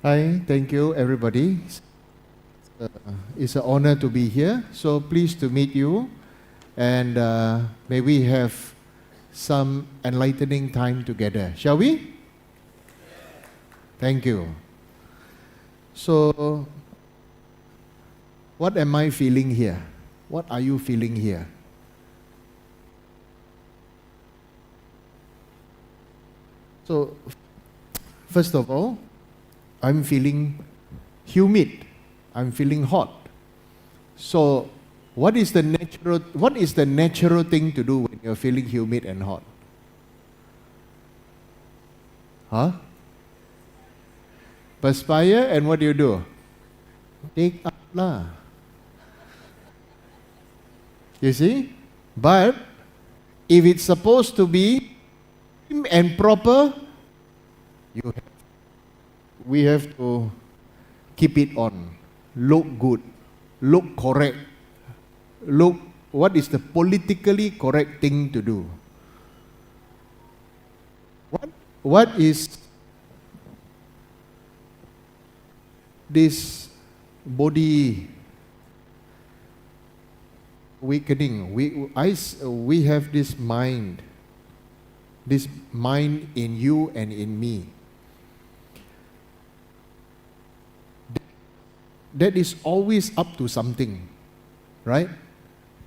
Hi, thank you everybody. It's an honor to be here. So pleased to meet you, and may we have some enlightening time together. Shall we? Thank you. So, what am I feeling here? What are you feeling here? So, first of all, I'm feeling humid. I'm feeling hot. So, what is the natural thing to do when you're feeling humid and hot? Huh? Perspire, and what do? Take up lah. You see? But if it's supposed to be prim and proper, we have to keep it on. Look good. Look correct. Look, what is the politically correct thing to do? What is this body weakening? We have this mind in you and in me. That is always up to something, right?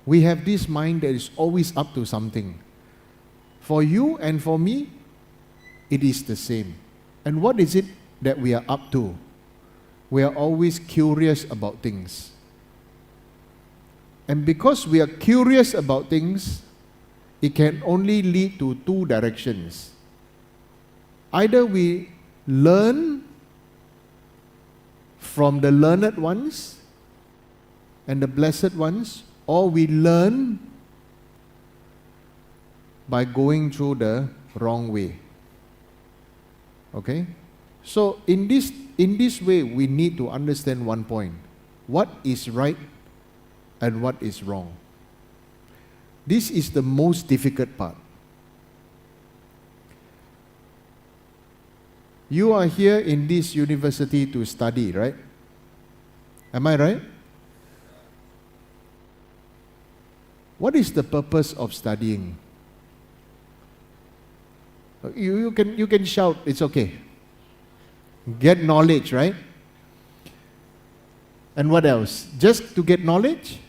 We have this mind that is always up to something. For you and for me, it is the same. And what is it that we are up to? We are always curious about things. And because we are curious about things, it can only lead to two directions. Either we learn from the learned ones and the blessed ones, or we learn by going through the wrong way. Okay? So in this way, we need to understand one point. What is right and what is wrong? This is the most difficult part. You are here in this university to study, right? Am I right? What is the purpose of studying? You can shout, it's okay. Get knowledge, right? And what else? Just to get knowledge?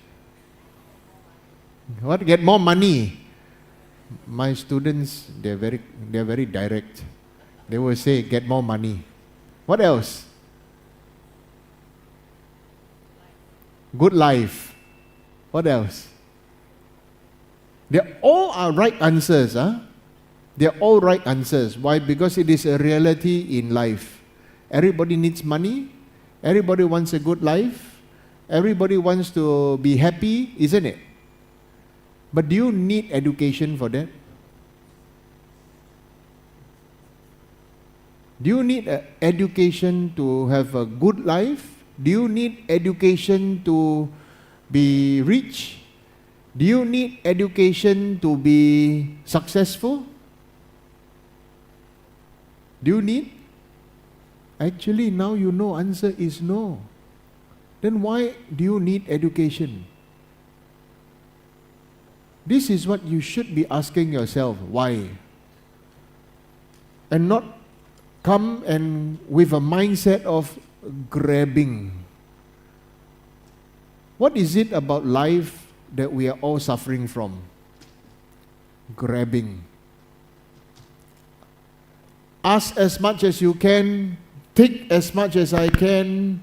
What? Get more money. My students, they're very direct. They will say, get more money. What else? Good life. What else? They all are right answers. They're all right answers. Why? Because it is a reality in life. Everybody needs money. Everybody wants a good life. Everybody wants to be happy, isn't it? But do you need education for that? Do you need education to have a good life? Do you need education to be rich? Do you need education to be successful? Do you need? Actually, now you know answer is no. Then why do you need education? This is what you should be asking yourself. Why? And not come and with a mindset of grabbing. What is it about life that we are all suffering from? Grabbing. Ask as much as you can, take as much as I can,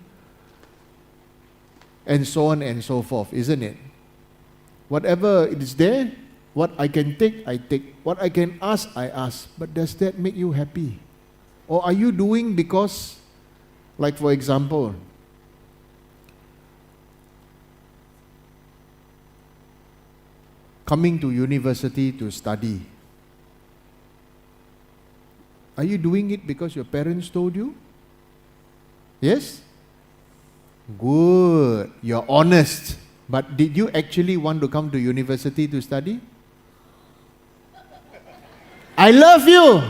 and so on and so forth, isn't it? Whatever is there, what I can take, I take. What I can ask, I ask. But does that make you happy? Or are you doing because, like for example, coming to university to study? Are you doing it because your parents told you? Yes? Good. You're honest. But did you actually want to come to university to study? I love you.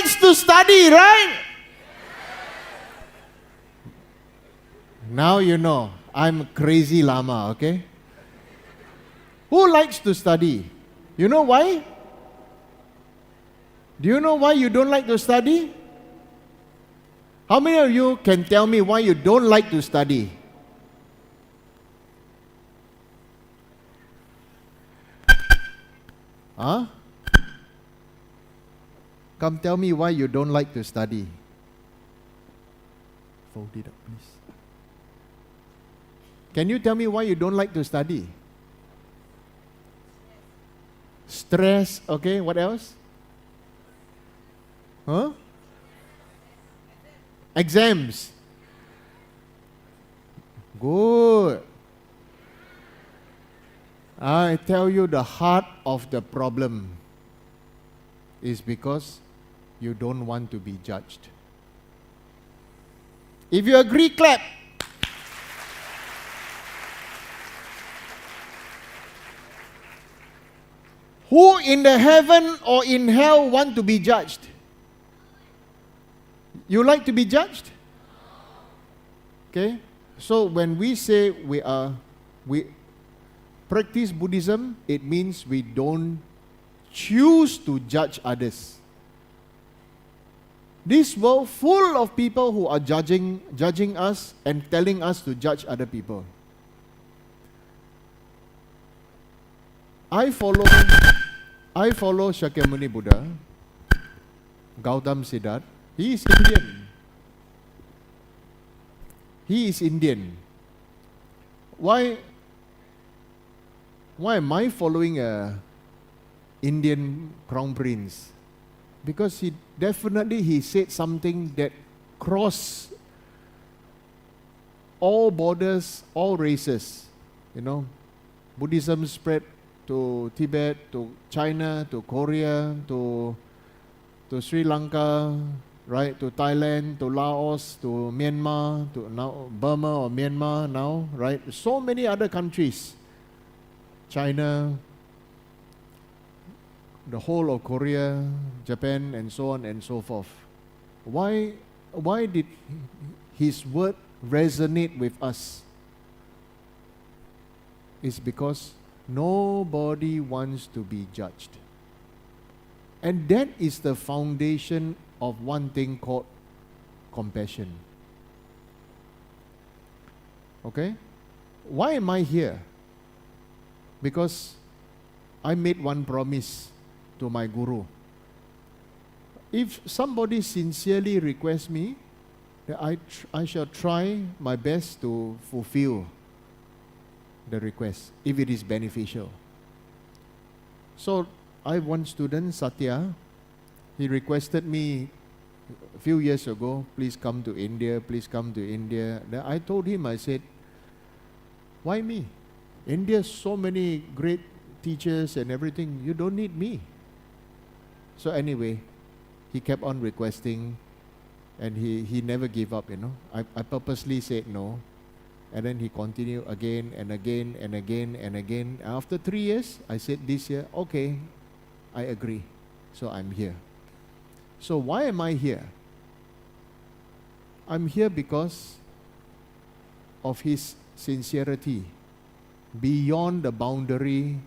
likes to study, right? Now you know, I'm a crazy lama, okay? Who likes to study? You know why? Do you know why you don't like to study? How many of you can tell me why you don't like to study? Huh? Come tell me why you don't like to study. Fold it up, please. Can you tell me why you don't like to study? Stress, okay, what else? Huh? Exams. Good. I tell you, the heart of the problem is because you don't want to be judged. If you agree, clap. Who in the heaven or in hell want to be judged? You like to be judged? Okay? So when we say we practice Buddhism, it means we don't choose to judge others. This world full of people who are judging us and telling us to judge other people. I follow Shakyamuni Buddha, Gautam Siddhartha. He is Indian. He is Indian. Why am I following a Indian crown prince? Because he said something that crossed all borders, all races. You know, Buddhism spread to Tibet, to China, to Korea, to Sri Lanka, right, to Thailand, to Laos, to Myanmar, to now Burma or Myanmar now, right? So many other countries. China, the whole of Korea, Japan, and so on and so forth. Why did his word resonate with us? It's because nobody wants to be judged. And that is the foundation of one thing called compassion. Okay? Why am I here? Because I made one promise to my guru. If somebody sincerely requests me, I shall try my best to fulfill the request, if it is beneficial. So, I have one student, Satya. He requested me a few years ago, please come to India, please come to India. Then I told him, I said, why me? India has so many great teachers and everything, you don't need me. So anyway, he kept on requesting and he never gave up, you know. I purposely said no. And then he continued again and again and again and again. After 3 years, I said this year, okay, I agree. So I'm here. So why am I here? I'm here because of his sincerity beyond the boundary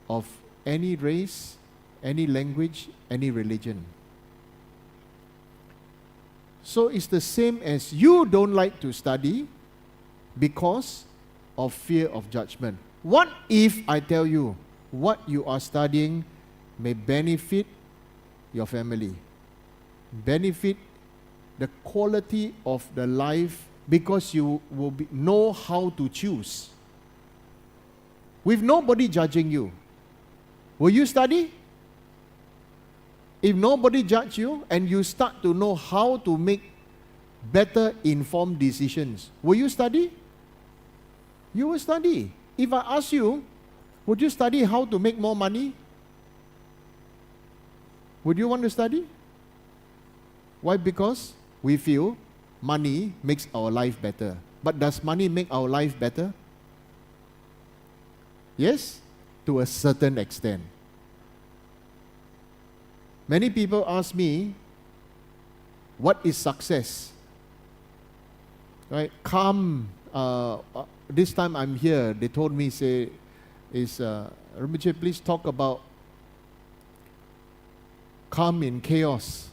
of any race, any language, any religion. So it's the same as you don't like to study because of fear of judgment. What if I tell you what you are studying may benefit your family, benefit the quality of the life because you will know how to choose? With nobody judging you, will you study? If nobody judge you and you start to know how to make better informed decisions, will you study? You will study. If I ask you, would you study how to make more money? Would you want to study? Why? Because we feel money makes our life better. But does money make our life better? Yes, to a certain extent. Many people ask me, What is success? Right? Calm. This time I'm here, they told me, Rinpoche, please talk about calm in chaos.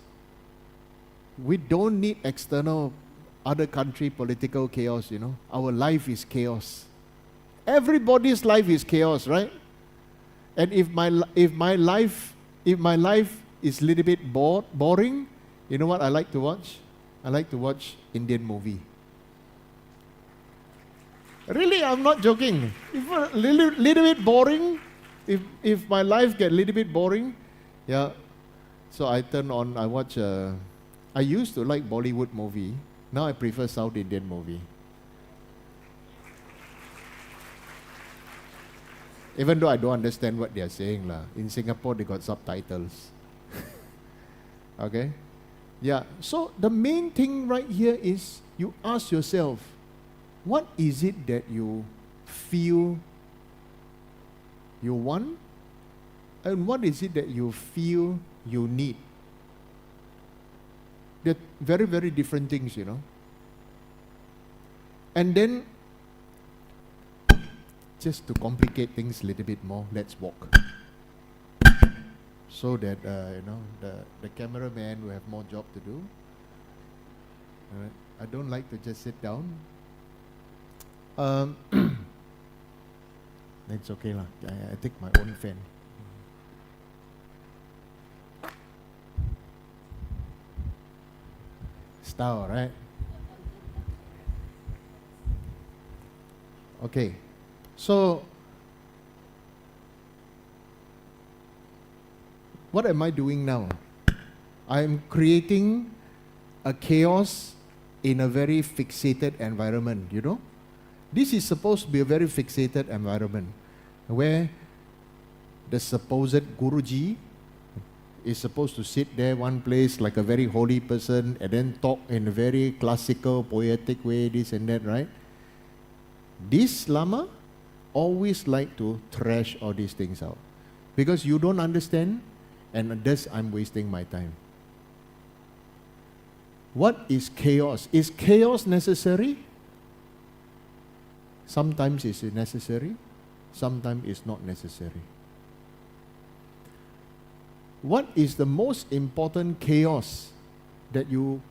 We don't need external, other country political chaos, you know. Our life is chaos. Everybody's life is chaos, right? And if my life is a little bit boring, you know what I like to watch? I like to watch Indian movie. Really, I'm not joking. If a little bit boring, if my life get a little bit boring, yeah. So I turn on, I watch. I used to like Bollywood movie. Now I prefer South Indian movie. Even though I don't understand what they are saying lah. In Singapore, they got subtitles. Okay? Yeah. So the main thing right here is you ask yourself, what is it that you feel you want? And what is it that you feel you need? They're very, very different things, you know. And then, just to complicate things a little bit more, let's walk. So that, the cameraman will have more job to do. I don't like to just sit down. It's okay lah. I take my own fan. Style, right? Okay. So, what am I doing now? I'm creating a chaos in a very fixated environment, you know? This is supposed to be a very fixated environment where the supposed Guruji is supposed to sit there one place like a very holy person and then talk in a very classical, poetic way, this and that, right? This Lama always like to trash all these things out because you don't understand and thus I'm wasting my time. What is chaos? Is chaos necessary? Sometimes it's necessary, sometimes it's not necessary. What is the most important chaos that you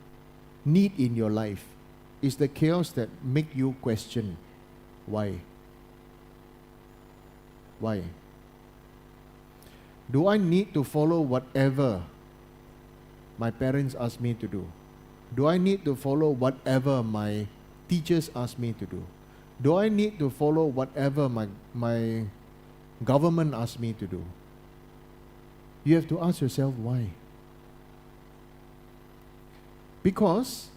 need in your life? Is the chaos that make you question why? Why? Do I need to follow whatever my parents ask me to do? Do I need to follow whatever my teachers ask me to do? Do I need to follow whatever my government asks me to do? You have to ask yourself why. Because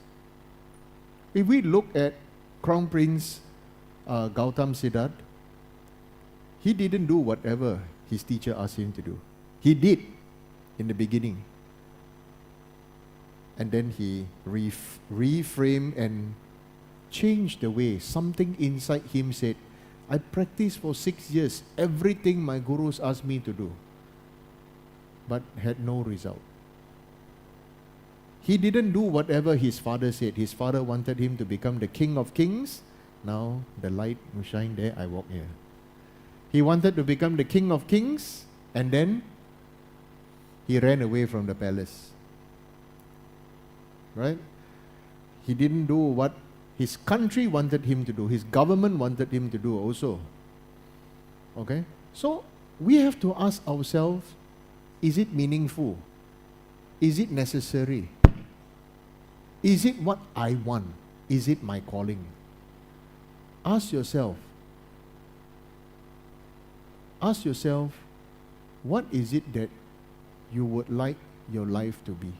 if we look at Crown Prince Gautam Siddharth, he didn't do whatever his teacher asked him to do. He did in the beginning. And then he reframed and changed the way. Something inside him said, I practiced for 6 years, everything my gurus asked me to do, but had no result. He didn't do whatever his father said. His father wanted him to become the king of kings. Now the light will shine there, I walk here. He wanted to become the king of kings, and then he ran away from the palace. Right? He didn't do what his country wanted him to do. His government wanted him to do also. Okay? So, we have to ask ourselves, is it meaningful? Is it necessary? Is it what I want? Is it my calling? Ask yourself. Ask yourself, what is it that you would like your life to be?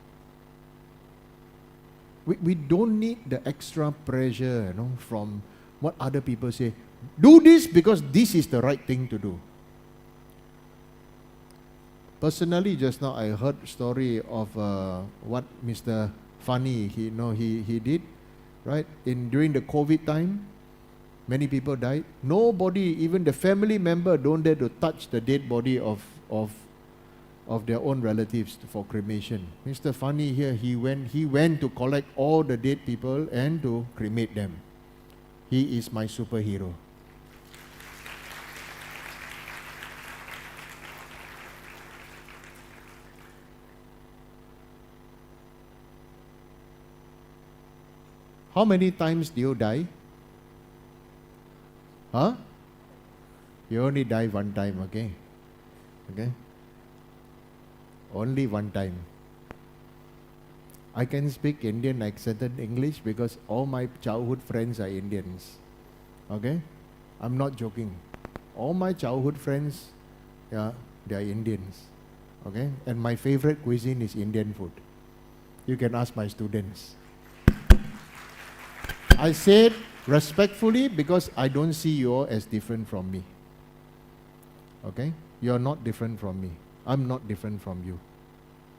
We don't need the extra pressure, from what other people say. Do this because this is the right thing to do. Personally, just now I heard story of what Mr. Fani he did, right? During the COVID time, many people died. Nobody, even the family member, don't dare to touch the dead body of of their own relatives for cremation. Mr. Funny here, he went to collect all the dead people and to cremate them. He is my superhero. How many times do you die? Huh? You only die one time, okay? Okay? Only one time. I can speak Indian accented English because all my childhood friends are Indians. Okay? I'm not joking. All my childhood friends, yeah, they are Indians. Okay? And my favorite cuisine is Indian food. You can ask my students. I said respectfully because I don't see you all as different from me. Okay? You're not different from me. I'm not different from you.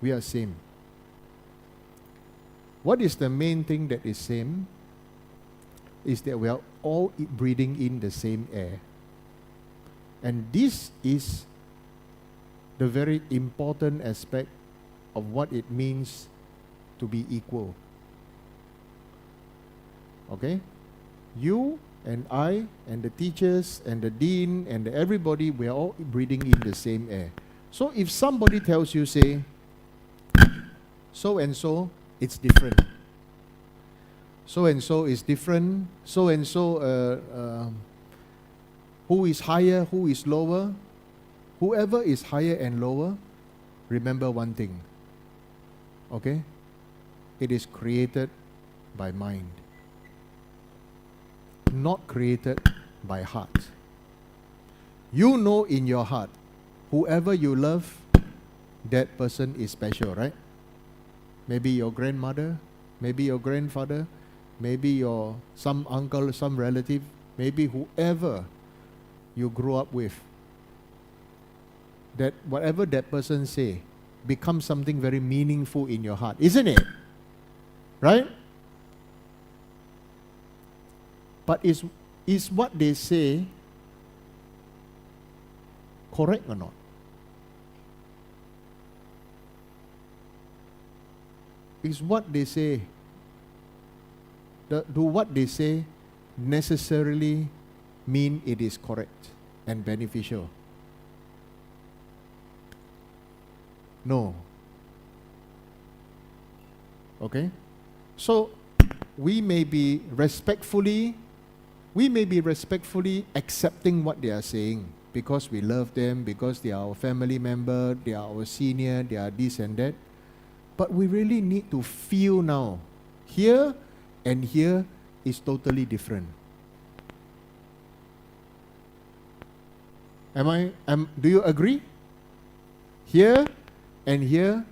We are same. What is the main thing that is same? Is that we are all breathing in the same air. And this is the very important aspect of what it means to be equal. Okay? You and I and the teachers and the dean and everybody, we are all breathing in the same air. So if somebody tells you, say, so and so, it's different. So and so is different. So and so, who is higher, who is lower? Whoever is higher and lower, remember one thing. Okay? It is created by mind, not created by heart. You know in your heart, whoever you love, that person is special, right? Maybe your grandmother, maybe your grandfather, maybe your some uncle, some relative, maybe whoever you grew up with. That whatever that person say becomes something very meaningful in your heart, isn't it? Right? But is what they say correct or not? Is what they say, do what they say necessarily mean it is correct and beneficial? No. Okay? So, we may be respectfully accepting what they are saying because we love them, because they are our family member, they are our senior, they are this and that. But we really need to feel now. Here and here is totally different. Do you agree? Here and here,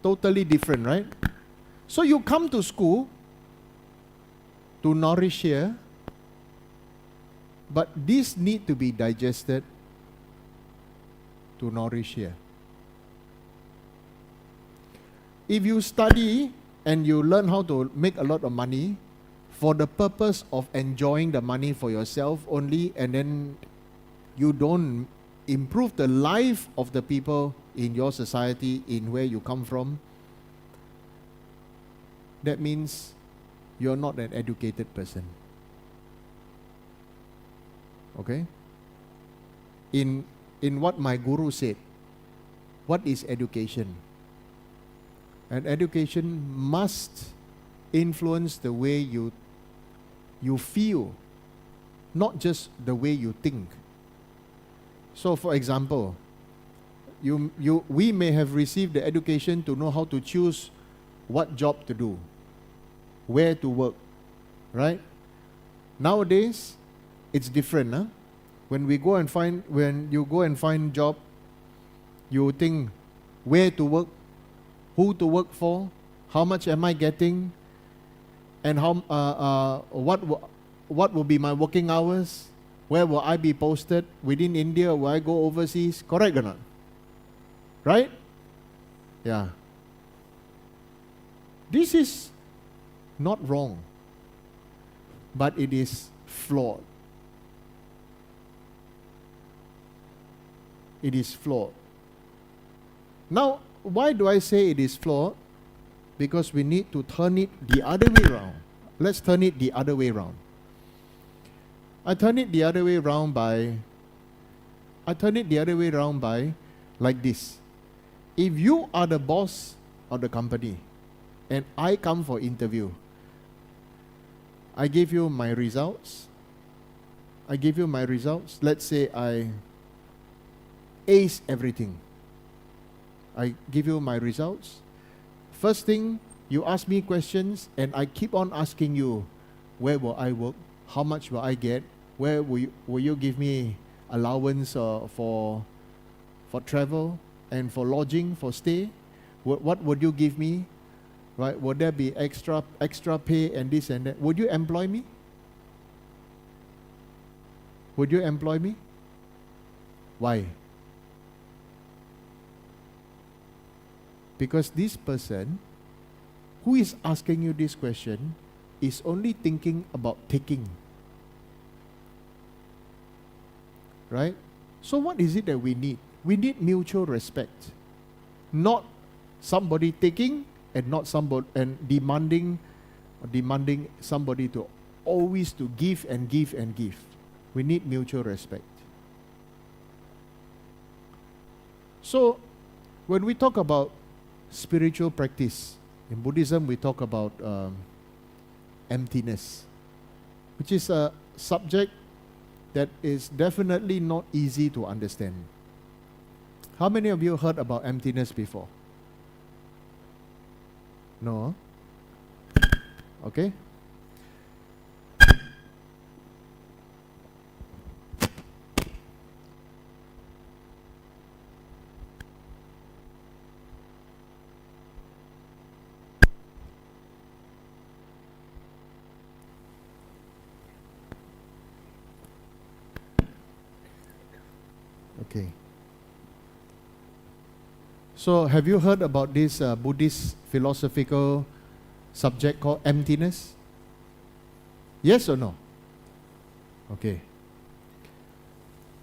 totally different, right? So you come to school to nourish here, but these need to be digested to nourish here. If you study and you learn how to make a lot of money for the purpose of enjoying the money for yourself only, and then you don't improve the life of the people in your society, in where you come from, that means you're not an educated person. Okay? In what my guru said, what is education? And education must influence the way you feel, not just the way you think. So for example, we may have received the education to know how to choose what job to do, where to work, right? Nowadays, it's different, huh? When you go and find job, you think where to work, who to work for, how much am I getting, and what will be my working hours, where will I be posted within India, will I go overseas, correct or not? Right? Yeah. This is not wrong, but it is flawed. It is flawed. Now, why do I say it is flawed? Because we need to turn it the other way around. Let's turn it the other way around. I turn it the other way around by like this. If you are the boss of the company and I come for interview, I give you my results. Let's say I ace everything. I give you my results. First thing, you ask me questions and I keep on asking you, where will I work? How much will I get? Where will you give me allowance for travel and for lodging, for stay? What would you give me? Right? Would there be extra pay and this and that? Would you employ me? Would you employ me? Why? Because this person who is asking you this question is only thinking about taking. Right? So what is it that we need? We need mutual respect. Not somebody taking and not somebody and demanding somebody to always to give and give and give. We need mutual respect. So when we talk about spiritual practice, in Buddhism we talk about emptiness, which is a subject that is definitely not easy to understand. How many of you heard about emptiness before? No? Okay. Okay. So, have you heard about this Buddhist philosophical subject called emptiness? Yes or no? Okay.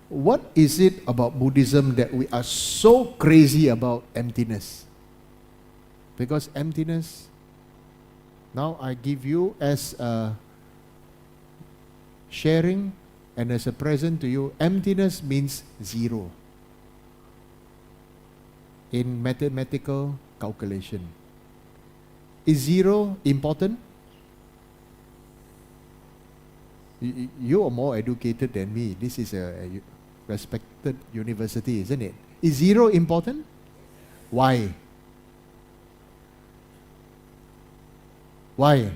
What is it about Buddhism that we are so crazy about emptiness? Because emptiness, now I give you as a sharing and as a present to you, emptiness means zero in mathematical calculation. Is zero important? You are more educated than me. This is a respected university, isn't it? Is zero important? Why? Why?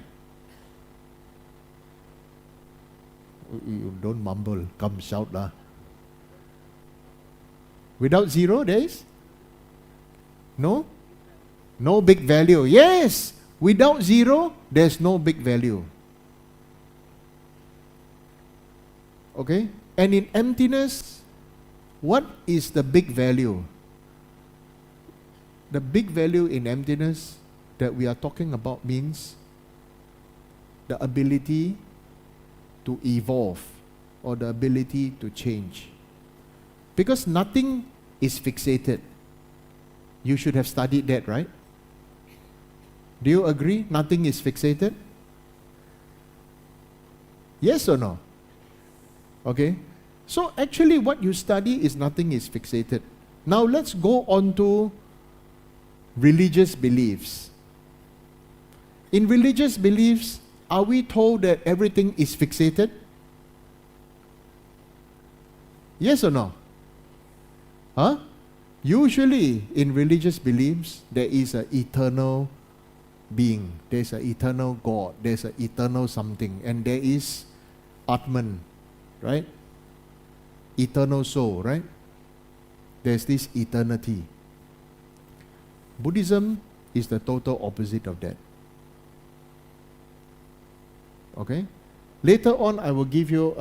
You don't mumble, come shout lah. Without zero, there is no big value. Yes, without zero, there's no big value. Okay? And in emptiness, what is the big value? The big value in emptiness that we are talking about means the ability to evolve or the ability to change. Because nothing is fixated. You should have studied that, right? Do you agree? Nothing is fixated? Yes or no? Okay. So actually what you study is nothing is fixated. Now let's go on to religious beliefs. In religious beliefs, are we told that everything is fixated? Yes or no? Huh? Usually in religious beliefs, there is an eternal being, there's an eternal God, there's an eternal something, and there is Atman, right? Eternal soul, right? There's this eternity. Buddhism is the total opposite of that. Okay? Later on, I will give you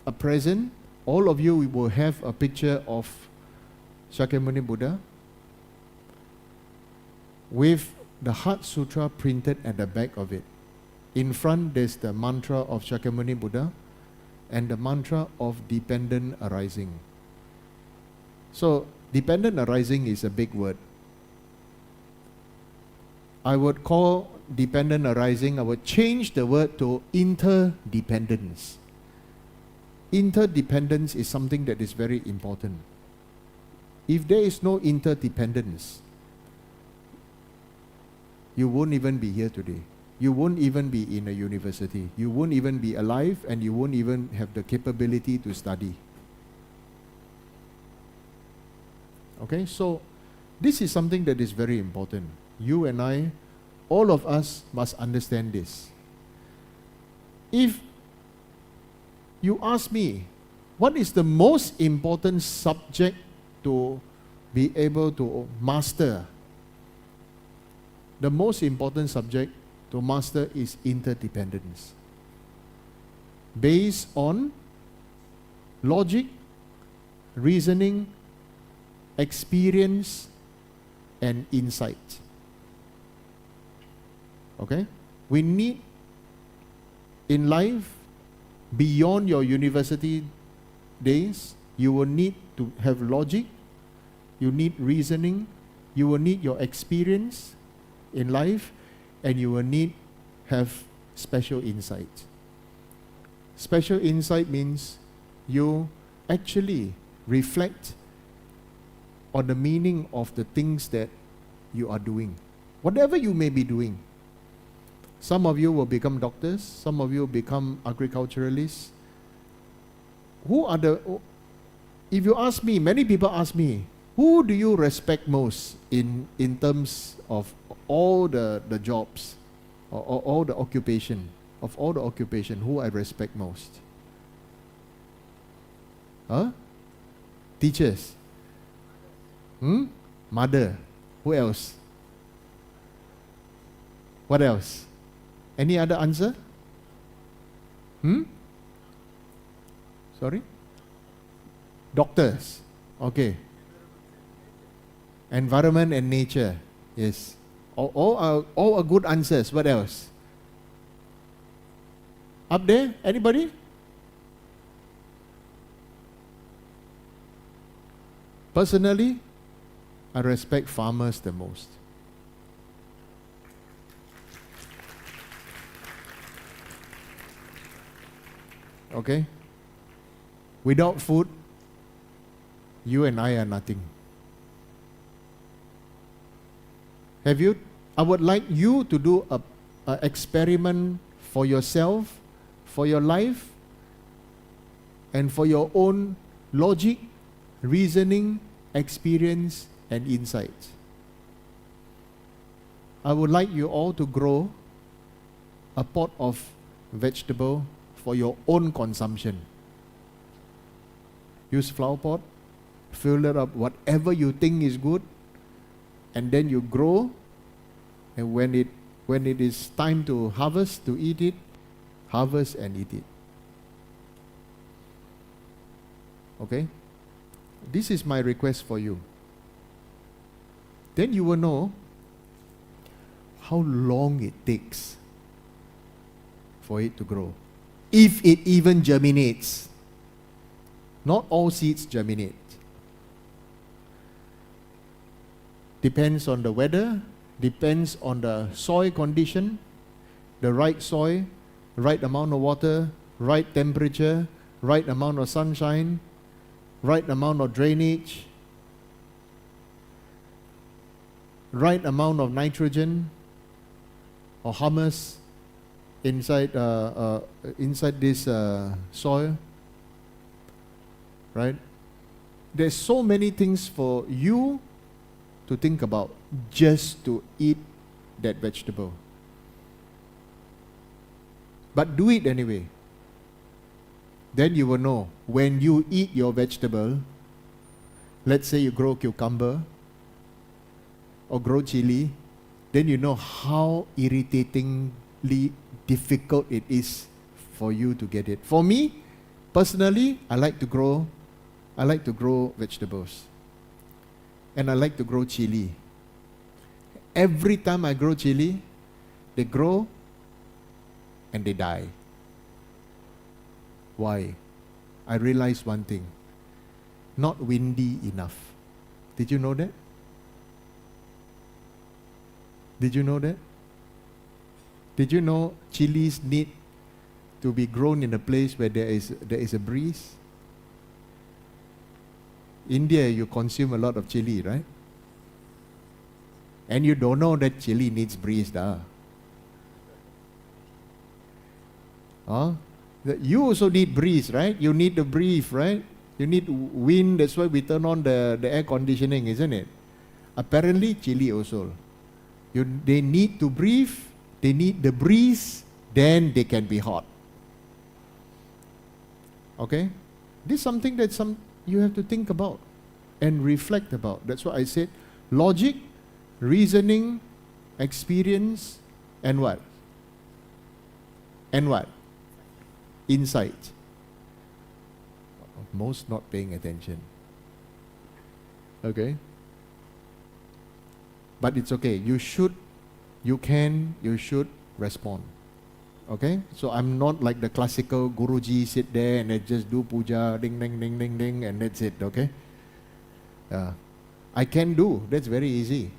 a present. All of you will have a picture of Shakyamuni Buddha with the Heart Sutra printed at the back of it. In front, there's the mantra of Shakyamuni Buddha and the mantra of dependent arising. So, dependent arising is a big word. I would call dependent arising, I would change the word to interdependence. Interdependence is something that is very important. If there is no interdependence, you won't even be here today. You won't even be in a university. You won't even be alive, and you won't even have the capability to study. Okay, so this is something that is very important. You and I, all of us must understand this. If you ask me, what is the most important subject to be able to master? The most important subject to master is interdependence. Based on logic, reasoning, experience, and insight. Okay? We need in life, beyond your university days, you will need to have logic, you need reasoning, you will need your experience in life, and you will need have special insight. Special insight means you actually reflect on the meaning of the things that you are doing. Whatever you may be doing. Some of you will become doctors, some of you will become agriculturalists. If you ask me, many people ask me, who do you respect most in terms of all the jobs, or all the occupation, of all the occupation, who I respect most? Huh? Teachers. Mother. Who else? What else? Any other answer? Sorry? Doctors. Okay. Environment and nature. Yes. All are good answers. What else? Up there? Anybody? Personally, I respect farmers the most. Okay? Without food, you and I are nothing. I would like you to do a experiment for yourself, for your life, and for your own logic, reasoning, experience, and insight. I would like you all to grow a pot of vegetable for your own consumption. Use flower pot, fill it up whatever you think is good, and then you grow, and when it is time to harvest, to eat it, harvest and eat it. Okay? This is my request for you. Then you will know how long it takes for it to grow. If it even germinates. Not all seeds germinate. Depends on the weather, depends on the soil condition, the right soil, right amount of water, right temperature, right amount of sunshine, right amount of drainage, right amount of nitrogen or humus inside this soil, right? There's so many things for you to think about just to eat that vegetable. But do it anyway. Then you will know when you eat your vegetable, let's say you grow cucumber or grow chili, then you know how irritatingly difficult it is for you to get it. For me, personally, I like to grow vegetables. And I like to grow chili. Every time I grow chili, they grow and they die. Why? I realized one thing. Not windy enough. Did you know that? Did you know that? Did you know chilies need to be grown in a place where there is a breeze? India, you consume a lot of chili, right? And you don't know that chili needs breeze, da. Huh? You also need breeze, right? You need the breeze, right? You need wind, that's why we turn on the air conditioning, isn't it? Apparently, chili also. They need to breathe, they need the breeze, then they can be hot. Okay? This is something that you have to think about and reflect about. That's why I said logic, reasoning, experience, and what? And what? Insight. Most not paying attention. Okay? But it's okay. You should respond. Okay? So I'm not like the classical Guruji sit there and they just do puja, ding, ding, ding, ding, ding, and that's it. Okay? I can do. That's very easy.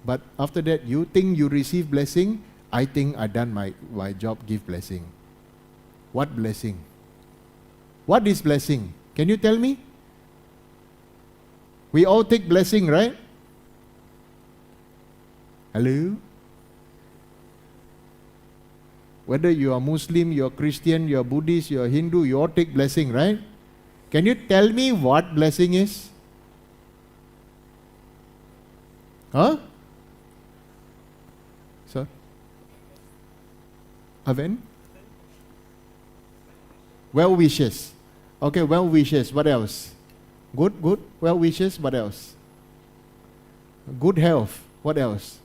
But after that, you think you receive blessing, I think I done my job, give blessing. What blessing? What is blessing? Can you tell me? We all take blessing, right? Hello? Whether you are Muslim, you are Christian, you are Buddhist, you are Hindu, you all take blessing, right? Can you tell me what blessing is? Huh? Sir? Aven? Well wishes. Okay, well wishes. What else? Good. Well wishes. What else? Good health. What else?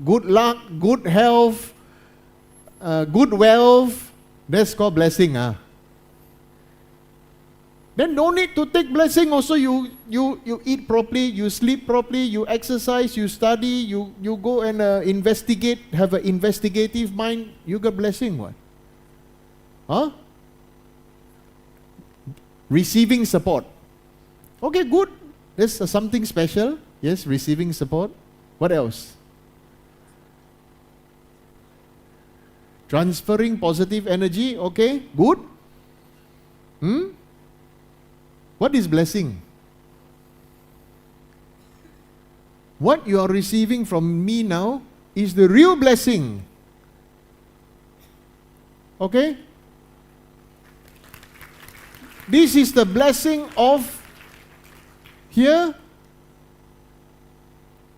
Good luck, good health, good wealth. That's called blessing. Then no need to take blessing also. You eat properly, you sleep properly, you exercise, you study, you go and investigate, have an investigative mind. You got blessing, what? Huh? Receiving support. Okay, good. There's something special. Yes, receiving support. What else? Transferring positive energy. Okay, good. What is blessing? What you are receiving from me now is the real blessing. Okay? This is the blessing of here,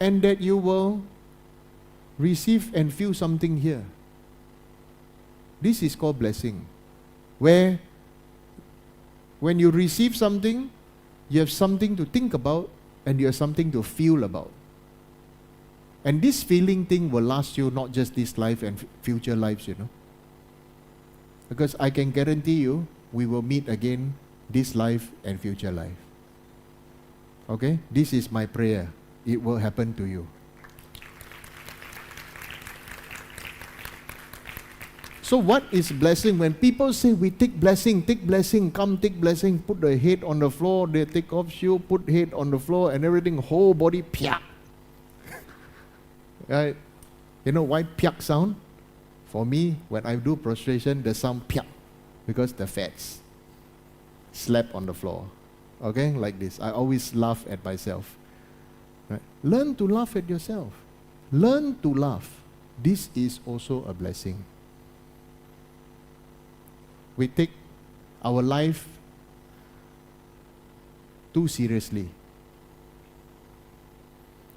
and that you will receive and feel something here. This is called blessing. Where when you receive something, you have something to think about and you have something to feel about. And this feeling thing will last you not just this life and future lives, Because I can guarantee you, we will meet again this life and future life. Okay? This is my prayer. It will happen to you. So what is blessing? When people say we take blessing, come take blessing, put the head on the floor, they take off shoe, put head on the floor and everything, whole body, piak. Right? You know why piak sound? For me, when I do prostration, the sound piak, because the fats slap on the floor. Okay, like this. I always laugh at myself. Right? Learn to laugh at yourself. Learn to laugh. This is also a blessing. We take our life too seriously.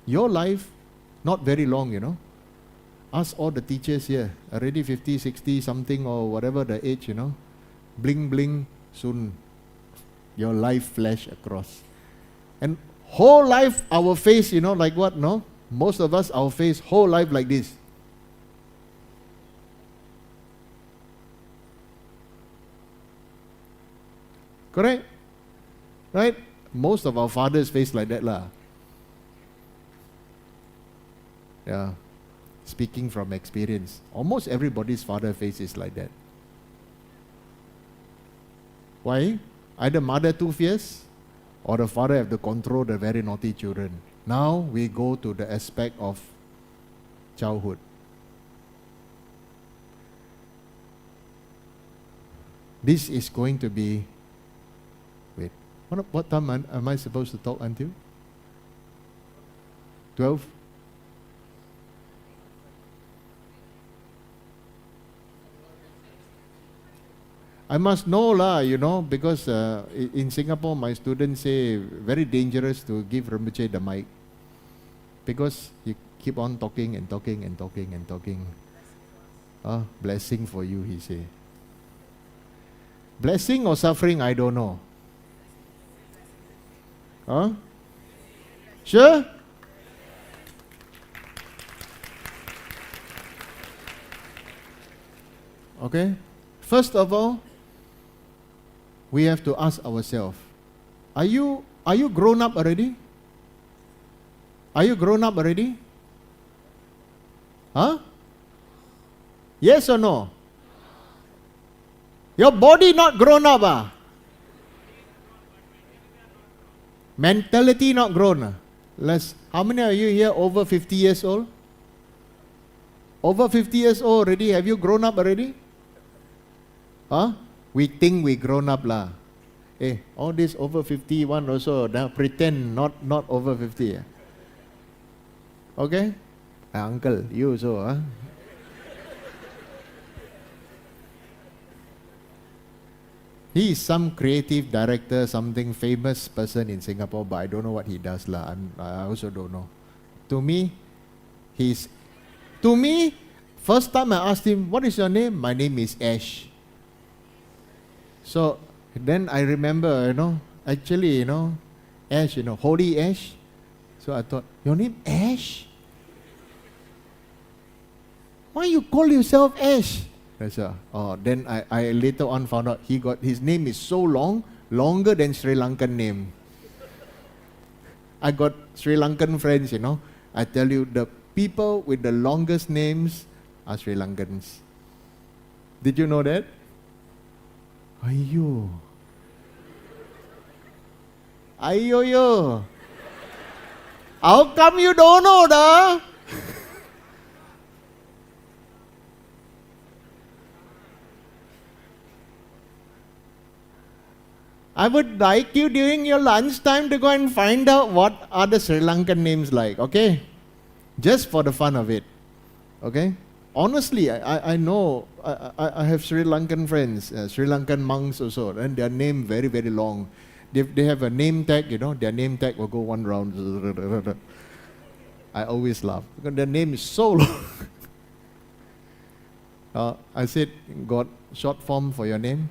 Your life, not very long, Ask all the teachers here, already 50, 60 something or whatever the age, Bling, bling, soon your life flash across. And whole life, our face, like what, no? Most of us, our face, whole life like this. Correct? Right? Most of our fathers face like that lah. Yeah. Speaking from experience. Almost everybody's father face is like that. Why? Either mother too fierce or the father have to control the very naughty children. Now we go to the aspect of childhood. This is going to be, wait, what time am I supposed to talk until? 12? I must know lah, because in Singapore my students say very dangerous to give Rinpoche the mic, because he keep on talking and talking and talking and talking. Blessing for you, he say. Blessing or suffering, I don't know. Sure? Okay? First of all, we have to ask ourselves, are you grown up already? Are you grown up already? Yes or no? Your body not grown up, Mentality not grown. How many of you here over 50 years old? Over 50 years old already? Have you grown up already? We think we grown up lah. All this over 51 also, now pretend not over 50. Okay? Uncle, you also, He is some creative director, something famous person in Singapore, but I don't know what he does lah. I also don't know. To me, first time I asked him, what is your name? My name is Ash. So then I remember, actually, Ash, Holy Ash. So I thought, your name Ash? Why you call yourself Ash? Then I later on found out his name is so long, longer than Sri Lankan name. I got Sri Lankan friends, I tell you, the people with the longest names are Sri Lankans. Did you know that? Aiyo. How come you don't know da? I would like you during your lunchtime to go and find out what are the Sri Lankan names like, okay? Just for the fun of it, okay? Honestly, I know, I have Sri Lankan friends, Sri Lankan monks also, and their name very, very long. They have a name tag, their name tag will go one round. I always laugh, because their name is so long. I said, got short form for your name?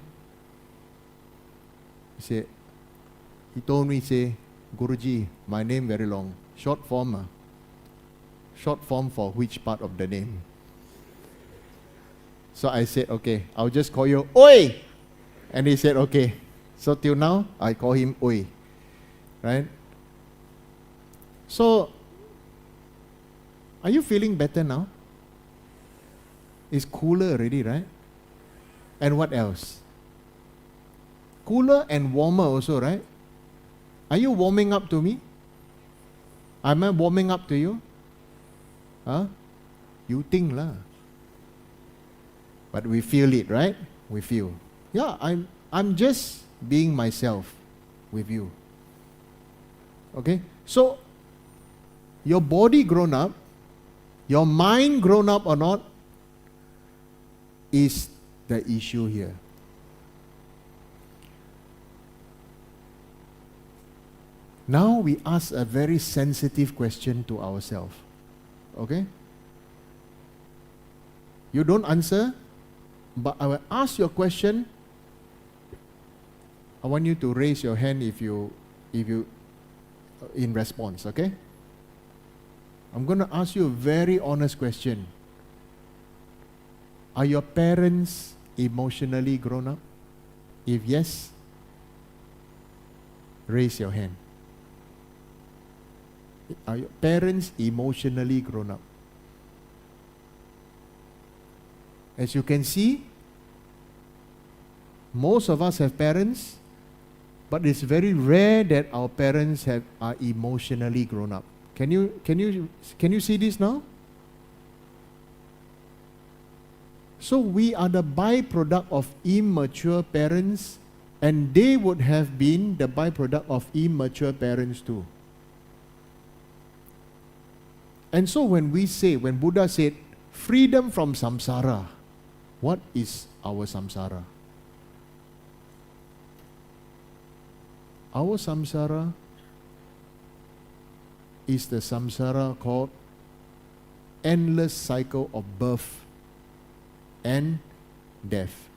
He told me, Guruji, my name very long. Short form for which part of the name? So I said, okay, I'll just call you Oi! And he said, okay. So till now, I call him Oi. Right? So, are you feeling better now? It's cooler already, right? And what else? Cooler and warmer also, right? Are you warming up to me? Am I warming up to you? You think lah. But we feel it, right? We feel. Yeah, I'm just being myself with you. Okay? So, your body grown up, your mind grown up or not, is the issue here. Now we ask a very sensitive question to ourselves. Okay? You don't answer, but I will ask your question. I want you to raise your hand if you in response, okay? I'm going to ask you a very honest question. Are your parents emotionally grown up? If yes, raise your hand. Are your parents emotionally grown up? As you can see, most of us have parents, but it's very rare that our parents are emotionally grown up. Can you see this now? So we are the byproduct of immature parents, and they would have been the byproduct of immature parents too. And so when Buddha said, freedom from samsara, what is our samsara? Our samsara is the samsara called endless cycle of birth and death.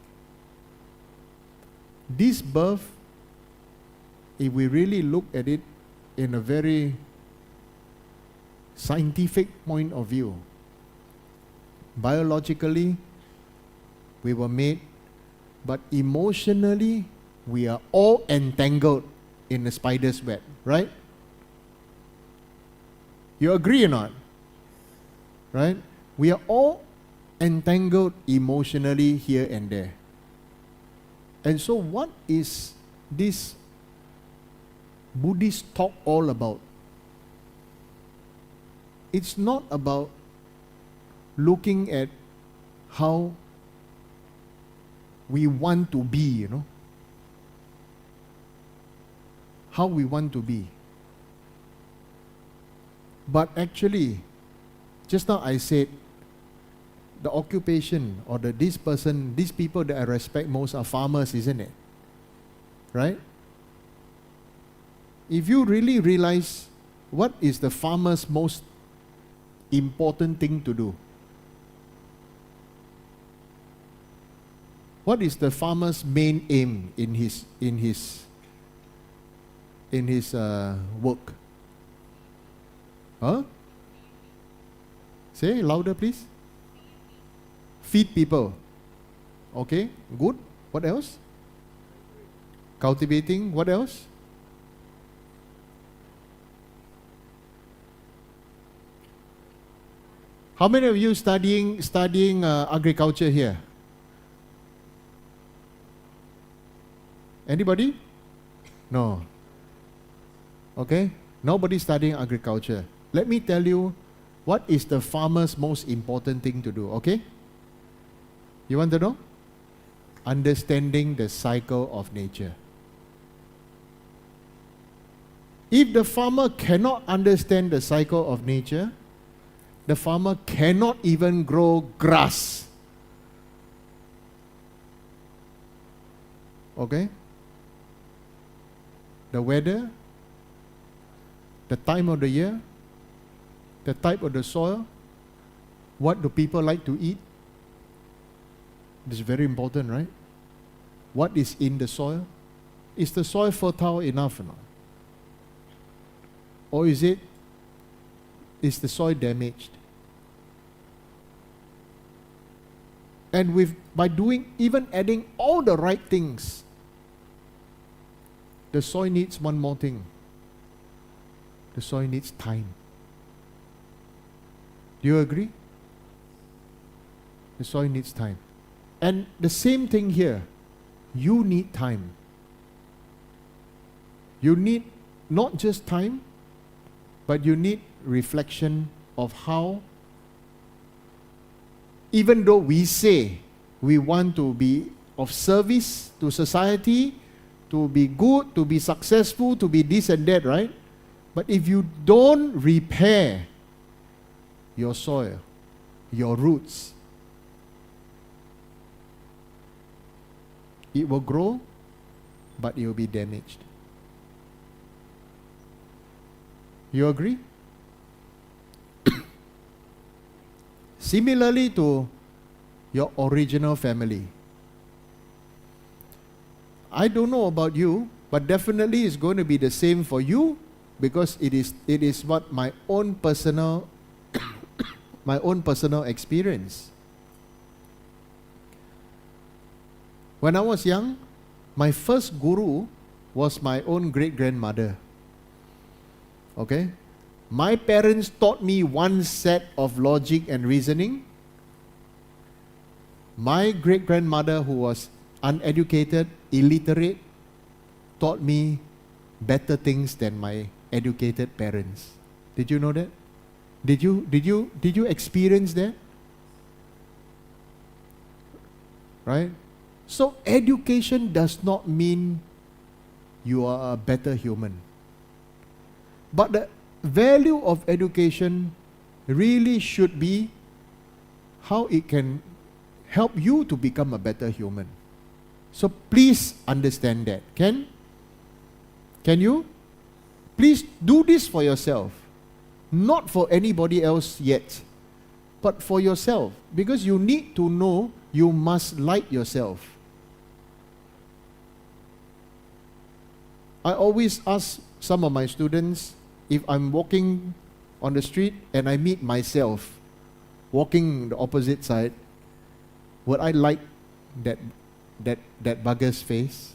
This birth, if we really look at it in a very scientific point of view, biologically we were made, but emotionally we are all entangled in a spider's web, right? You agree or not? Right? We are all entangled emotionally here and there. And so what is this Buddhist talk all about? It's not about looking at how we want to be, how we want to be. But actually, just now I said, the occupation or these people that I respect most are farmers, isn't it? Right? If you really realize what is the farmer's most important thing to do, what is the farmer's main aim in his work? Huh? Say louder, please. Feed people. Okay, good. What else? Cultivating. What else? How many of you studying agriculture here? Anybody? No. Okay? Nobody studying agriculture. Let me tell you what is the farmer's most important thing to do, okay? You want to know? Understanding the cycle of nature. If the farmer cannot understand the cycle of nature, the farmer cannot even grow grass. Okay? The weather, the time of the year, the type of the soil, what do people like to eat? This is very important, right? What is in the soil? Is the soil fertile enough or not? Or is the soil damaged? And by even adding all the right things, the soil needs one more thing. The soil needs time. Do you agree? The soil needs time. And the same thing here. You need time. You need not just time, but you need reflection of how, even though we say we want to be of service to society, to be good, to be successful, to be this and that, right? But if you don't repair your soil, your roots, it will grow, but it will be damaged. You agree? Similarly to your original family. I don't know about you, but definitely it's going to be the same for you, because it is what my own personal experience. When I was young, my first guru was my own great-grandmother. Okay? My parents taught me one set of logic and reasoning. My great-grandmother, who was uneducated, illiterate, taught me better things than my educated parents. Did you know that? Did you experience that? Right? So education does not mean you are a better human. But the value of education really should be how it can help you to become a better human. So please understand that. Can you? Please do this for yourself. Not for anybody else yet, but for yourself. Because you need to know you must like yourself. I always ask some of my students, if I'm walking on the street and I meet myself walking the opposite side, would I like that bugger's face?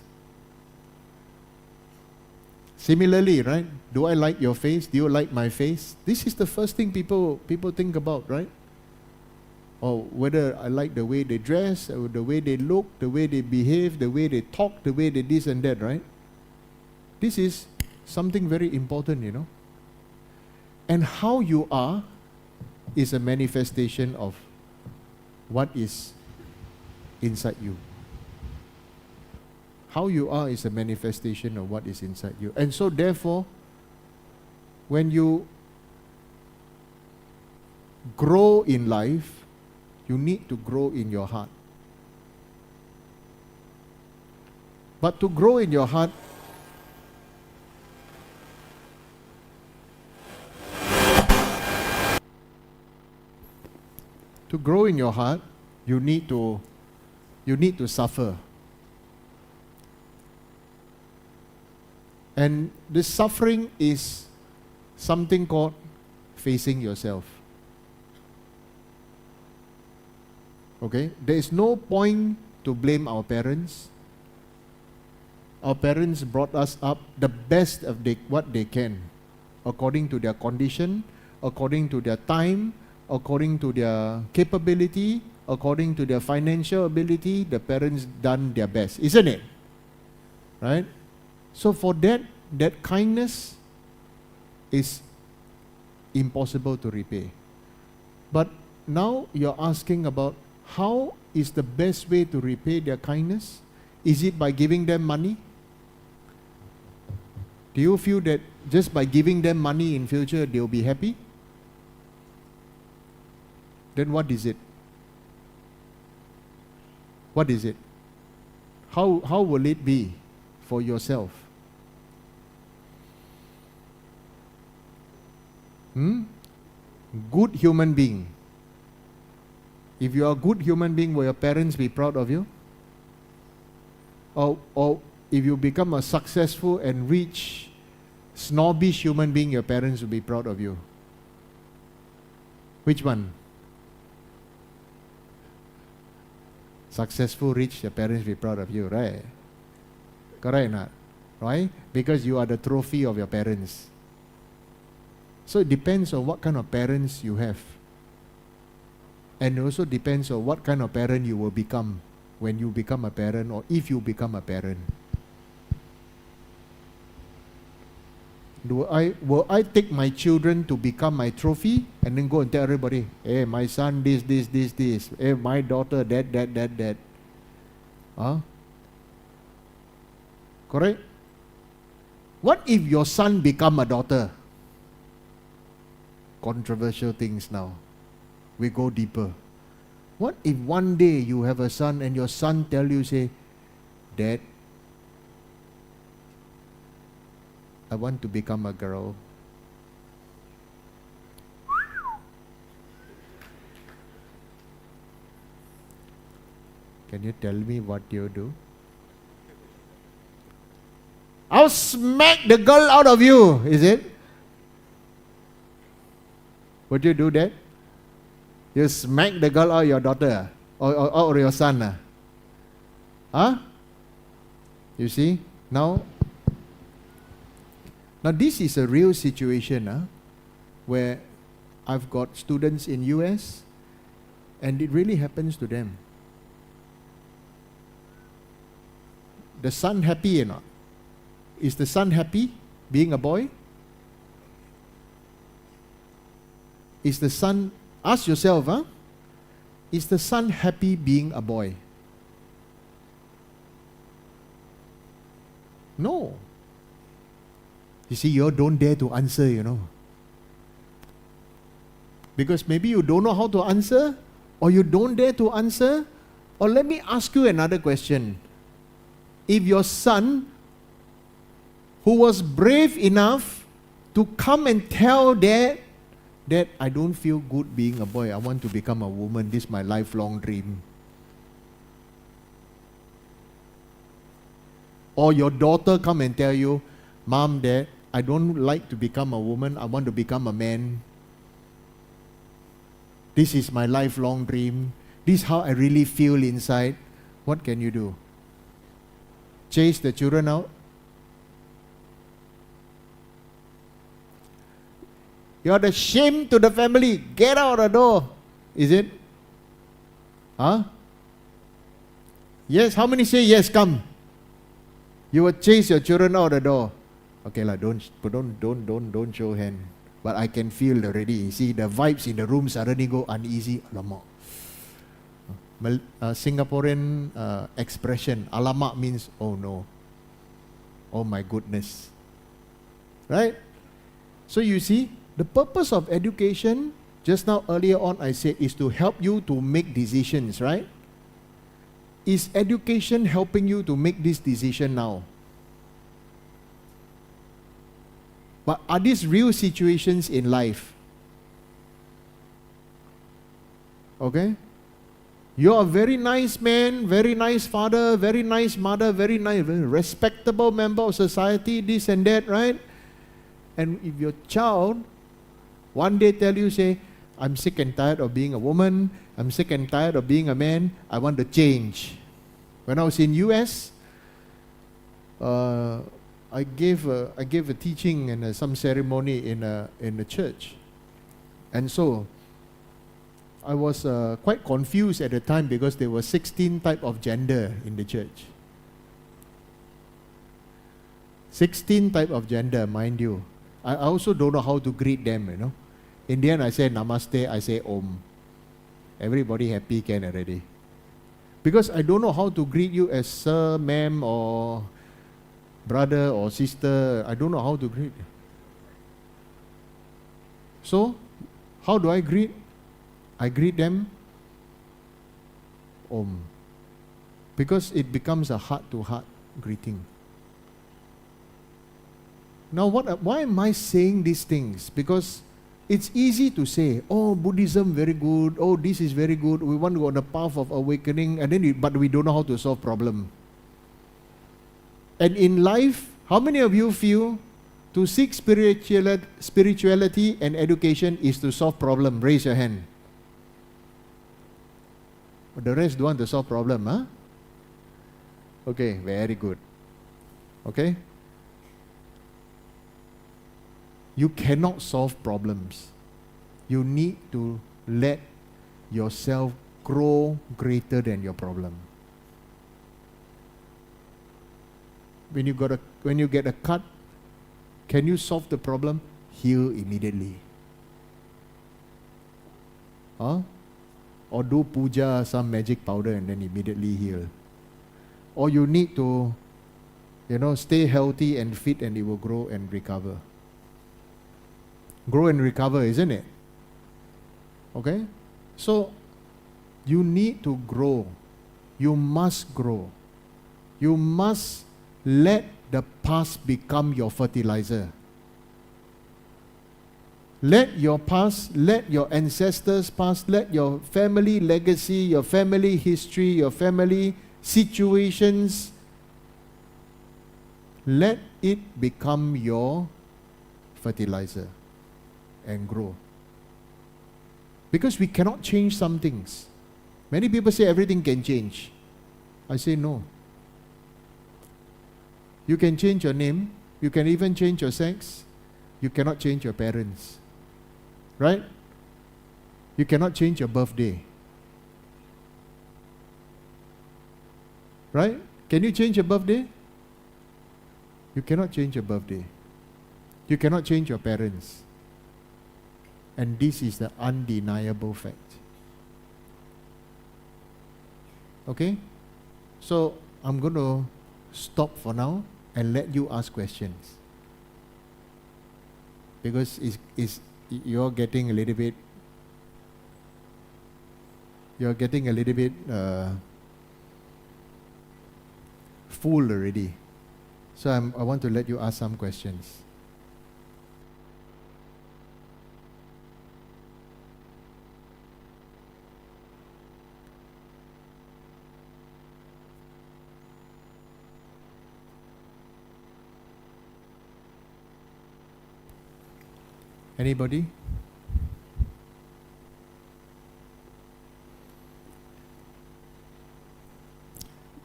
Similarly, right? Do I like your face? Do you like my face? This is the first thing people think about, right? Or whether I like the way they dress, or the way they look, the way they behave, the way they talk, the way they this and that, right? This is something very important, you know. And how you are is a manifestation of what is inside you. How you are is a manifestation of what is inside you. And so therefore, when you grow in life, you need to grow in your heart. But to grow in your heart, you need to suffer. And this suffering is something called facing yourself. Okay? There is no point to blame our parents. Our parents brought us up the best of what they can, according to their condition, according to their time, according to their capability, according to their financial ability. The parents done their best, isn't it? Right? So for that kindness is impossible to repay. But now you're asking about how is the best way to repay their kindness? Is it by giving them money? Do you feel that just by giving them money in future they'll be happy? Then what is it? What is it? How will it be for yourself? Good human being. If you are a good human being, will your parents be proud of you? Or if you become a successful and rich, snobbish human being, your parents will be proud of you. Which one? Successful, rich, your parents will be proud of you, right? Correct or not? Right? Because you are the trophy of your parents. So it depends on what kind of parents you have. And it also depends on what kind of parent you will become when you become a parent, or if you become a parent. Will I take my children to become my trophy and then go and tell everybody, hey, my son this. Hey, my daughter that. Huh? Correct? What if your son become a daughter? Controversial things now. We go deeper. What if one day you have a son and your son tell you, say, Dad, I want to become a girl. Can you tell me what you do? I'll smack the girl out of you, is it? Would you do that? You smack the girl out of your daughter or your son? Huh? You see? Now this is a real situation where I've got students in US and it really happens to them. The son happy or not? Is the son happy being a boy? Is the son, ask yourself, is the son happy being a boy? No. You see, you don't dare to answer, you know. Because maybe you don't know how to answer, or you don't dare to answer. Or let me ask you another question. If your son, who was brave enough to come and tell Dad, Dad, I don't feel good being a boy, I want to become a woman, this is my lifelong dream. Or your daughter come and tell you, Mom, Dad, I don't like to become a woman, I want to become a man. This is my lifelong dream. This is how I really feel inside. What can you do? Chase the children out? You're the shame to the family. Get out the door. Is it? Huh? Yes, how many say yes, come? You will chase your children out the door. Okay, don't show hand. But I can feel already. You see, the vibes in the room suddenly go uneasy. Alamak. Singaporean expression, alamak means, oh no. Oh my goodness. Right? So you see, the purpose of education, just now earlier on I said, is to help you to make decisions, right? Is education helping you to make this decision now? But are these real situations in life? Okay? You're a very nice man, very nice father, very nice mother, very nice, very respectable member of society, this and that, right? And if your child one day tell you, say, I'm sick and tired of being a woman, I'm sick and tired of being a man, I want to change. When I was in US, I gave a teaching and some ceremony in the church. And so, I was quite confused at the time because there were 16 type of gender in the church. 16 type of gender, mind you. I also don't know how to greet them, you know. In the end, I say namaste, I say om. Everybody happy can already. Because I don't know how to greet you as sir, ma'am, or brother or sister. I don't know how to greet. So, how do I greet? I greet them om. Because it becomes a heart-to-heart greeting. Now, why am I saying these things? Because it's easy to say, oh, Buddhism very good, oh, this is very good, we want to go on the path of awakening, but we don't know how to solve problem. And in life, how many of you feel to seek spirituality and education is to solve problem? Raise your hand. The rest don't want to solve problem, huh? Okay, very good. Okay? You cannot solve problems. You need to let yourself grow greater than your problem. When you get a cut, can you solve the problem? Heal immediately. Huh? Or do puja, some magic powder, and then immediately heal. Or you need to, stay healthy and fit, and it will grow and recover. Grow and recover, isn't it? Okay? So, you need to grow. You must grow. You must let the past become your fertilizer. Let your past, let your ancestors' past, let your family legacy, your family history, your family situations, let it become your fertilizer and grow. Because we cannot change some things. Many people say everything can change. I say no. You can change your name. You can even change your sex. You cannot change your parents. Right? You cannot change your birthday. Right? Can you change your birthday? You cannot change your birthday. You cannot change your parents. And this is the undeniable fact. Okay? So, I'm going to stop for now and let you ask questions. Because you're getting a little bit full already. So I want to let you ask some questions. Anybody?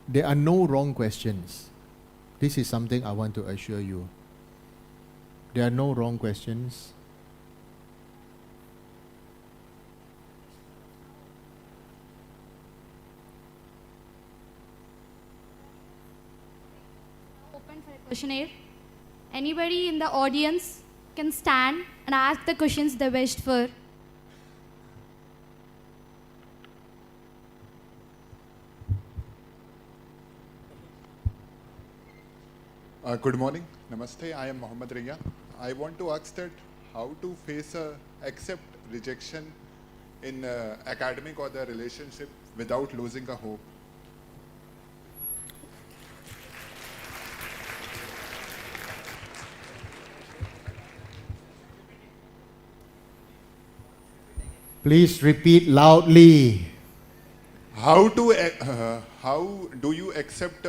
There are no wrong questions. This is something I want to assure you. There are no wrong questions. Open for a questionnaire. Anybody in the audience can stand and ask the questions they wished for. Good morning. Namaste. I am Mohammed Ringa. I want to ask that how to face accept rejection in academic or the relationship without losing a hope. Please repeat loudly. How do you accept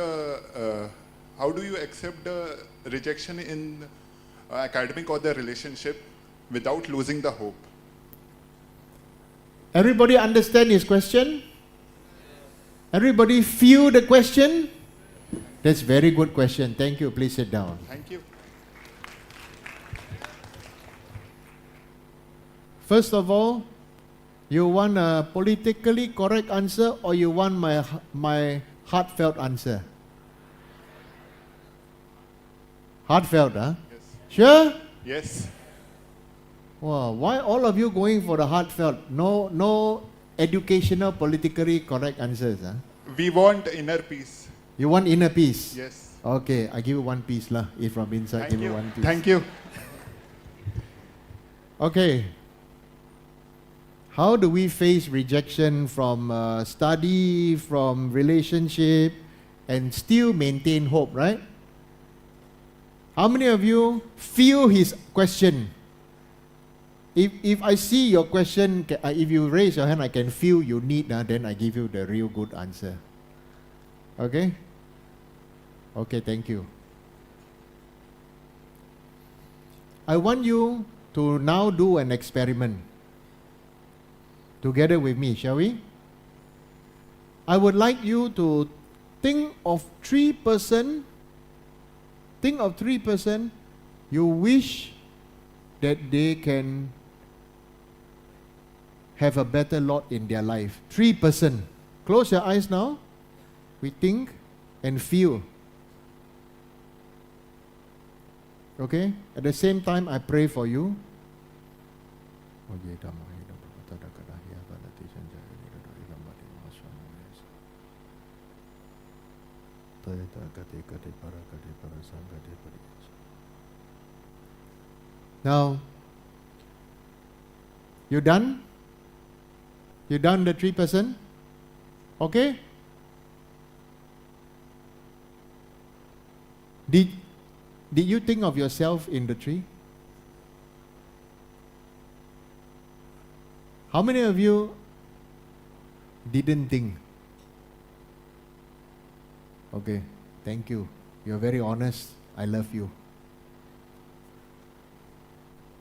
rejection in academic or the relationship without losing the hope? Everybody understand his question? Everybody feel the question? That's very good question. Thank you. Please sit down. Thank you. First of all, you want a politically correct answer or you want my heartfelt answer? Heartfelt, huh? Yes. Sure? Yes. Wow, why all of you going for the heartfelt? No educational, politically correct answers, huh? We want inner peace. You want inner peace? Yes. Okay, I give you one piece lah. If from inside, Thank give you you. one piece. Thank you. Okay. How do we face rejection from study, from relationship, and still maintain hope, right? How many of you feel his question? If I see your question, if you raise your hand, I can feel you need, then I give you the real good answer. Okay? Okay, thank you. I want you to now do an experiment together with me, shall we? I would like you to think of three person you wish that they can have a better lot in their life. 3 person. Close your eyes now. We think and feel. Okay? At the same time, I pray for you. Now, you done? You done the 3 person? Okay? Did you think of yourself in the tree? How many of you didn't think? Okay, thank you. You're very honest. I love you.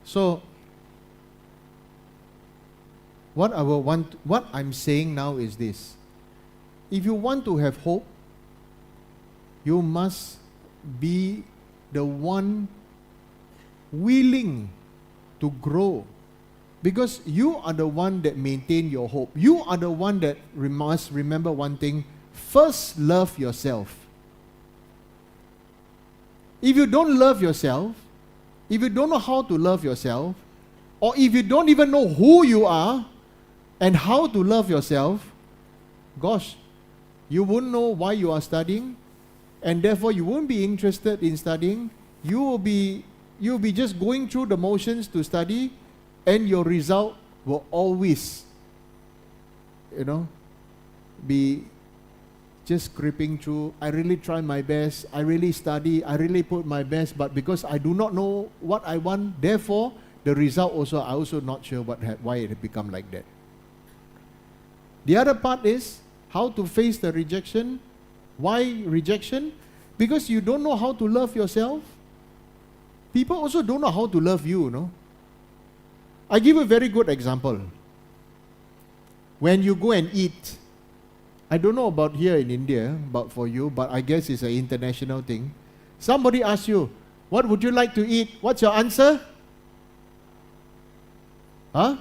So, what I'm saying now is this. If you want to have hope, you must be the one willing to grow. Because you are the one that maintain your hope. You are the one that must remember one thing. First, love yourself. If you don't love yourself, if you don't know how to love yourself, or if you don't even know who you are and how to love yourself, gosh, you won't know why you are studying, and therefore you won't be interested in studying. You'll be just going through the motions to study, and your result will always, be just creeping through. I really try my best, I really study, I really put my best, but because I do not know what I want, therefore the result also, I also not sure why it had become like that. The other part is how to face the rejection. Why rejection? Because you don't know how to love yourself. People also don't know how to love you, I give a very good example. When you go and eat, I don't know about here in India, but for you, but I guess it's an international thing. Somebody asks you, what would you like to eat? What's your answer? Huh?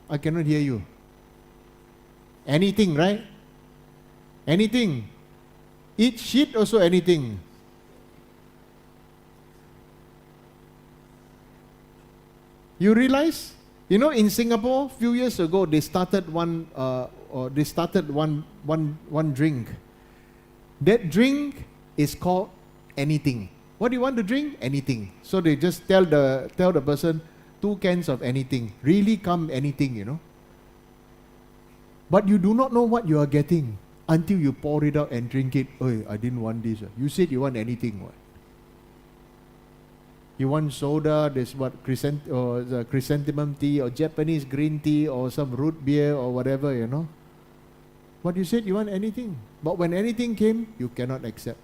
I cannot hear you. Anything, right? Anything. Eat shit also anything. You realize? In Singapore, a few years ago, they started one drink. That drink is called anything. What do you want to drink? Anything. So they just tell the person, 2 cans of anything. Really come anything, But you do not know what you are getting until you pour it out and drink it. Oh, I didn't want this. You said you want anything. What? You want soda, there's the chrysanthemum tea or Japanese green tea or some root beer or whatever, But you said you want anything. But when anything came, you cannot accept.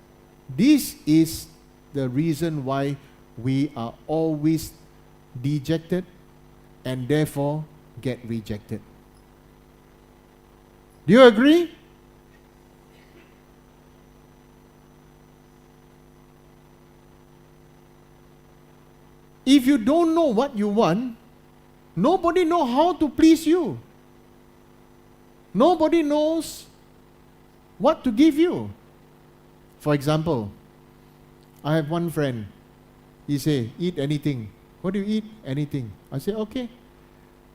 This is the reason why we are always dejected and therefore get rejected. Do you agree? If you don't know what you want, nobody knows how to please you. Nobody knows what to give you. For example, I have one friend. He say, eat anything. What do you eat? Anything. I say, okay.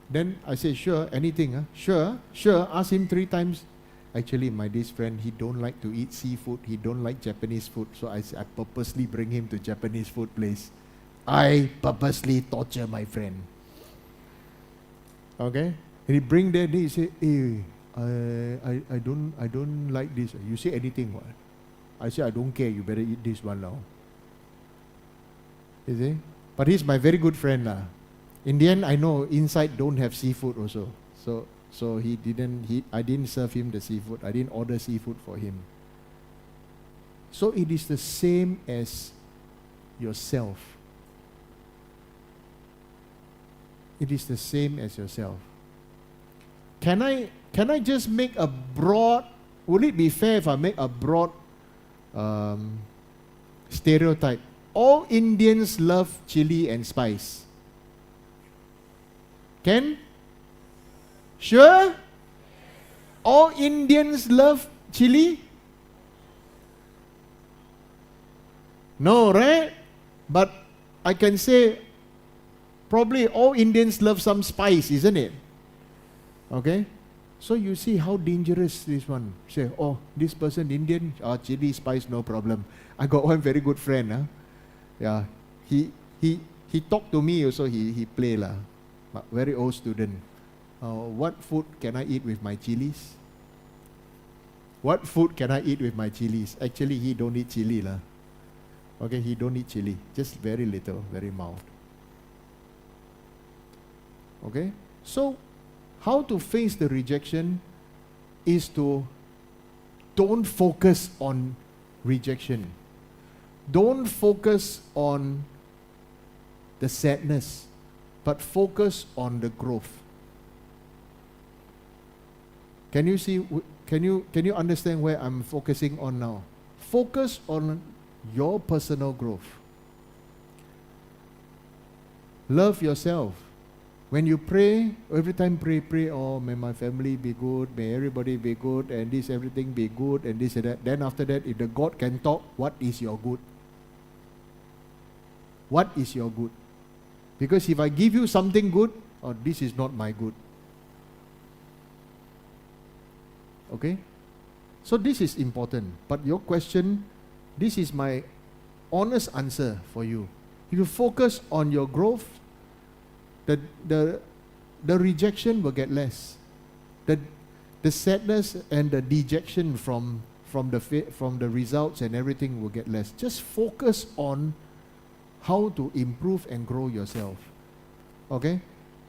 Then I say, sure, anything. Huh? Sure. Ask him 3 times. Actually, this friend, he don't like to eat seafood. He don't like Japanese food. So I purposely bring him to Japanese food place. I purposely torture my friend. Okay? And he bring there, he say, hey, I don't like this. You say anything, what? I say, I don't care, you better eat this one now. You see? But he's my very good friend. In the end, I know inside don't have seafood also. So I didn't serve him the seafood. I didn't order seafood for him. So it is the same as yourself. It is the same as yourself. Can I just make a broad, would it be fair if I make a broad stereotype? All Indians love chili and spice. Can? Sure? All Indians love chili? No, right? But I can say probably all Indians love some spice, isn't it? Okay? So you see how dangerous this one. Say, oh, this person Indian, chili, spice, no problem. I got one very good friend. Yeah, he talked to me also, he play lah. Very old student. What food can I eat with my chilies? What food can I eat with my chilies? Actually, he don't eat chili lah. Okay, he don't eat chili. Just very little, very mild. Okay? So, how to face the rejection is to don't focus on rejection. Don't focus on the sadness, but focus on the growth. Can you see? Can you understand where I'm focusing on now? Focus on your personal growth. Love yourself. When you pray, every time pray, oh, may my family be good, may everybody be good, and this everything be good, and this and that. Then after that, if the God can talk, what is your good? What is your good? Because if I give you something good, oh, this is not my good. Okay? So this is important. But your question, this is my honest answer for you. If you focus on your growth, the rejection will get less. The sadness and the dejection from the results and everything will get less. Just focus on how to improve and grow yourself. Okay?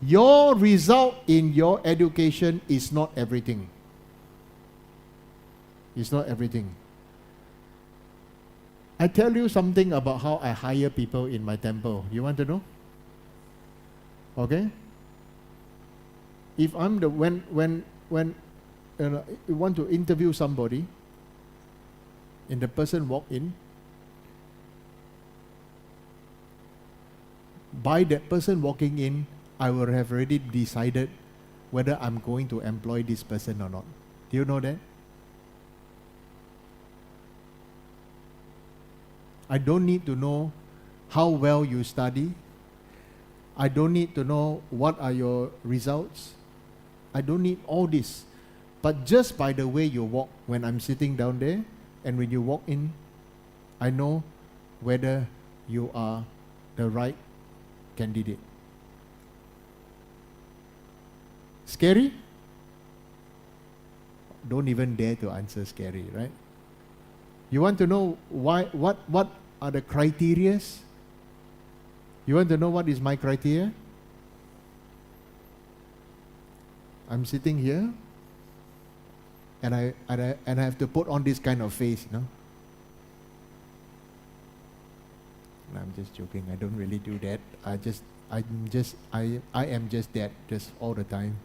Your result in your education is not everything. It's not everything. I tell you something about how I hire people in my temple. You want to know? Okay? If I'm when you want to interview somebody, and the person walk in, by that person walking in, I will have already decided whether I'm going to employ this person or not. Do you know that? I don't need to know how well you study. I don't need to know what are your results. I don't need all this. But just by the way you walk, when I'm sitting down there, and when you walk in, I know whether you are the right candidate. Scary? Don't even dare to answer scary, right? You want to know what are the criterias? You want to know what is my criteria? I'm sitting here, and I have to put on this kind of face, no? No, I'm just joking. I don't really do that. I am just that, just all the time.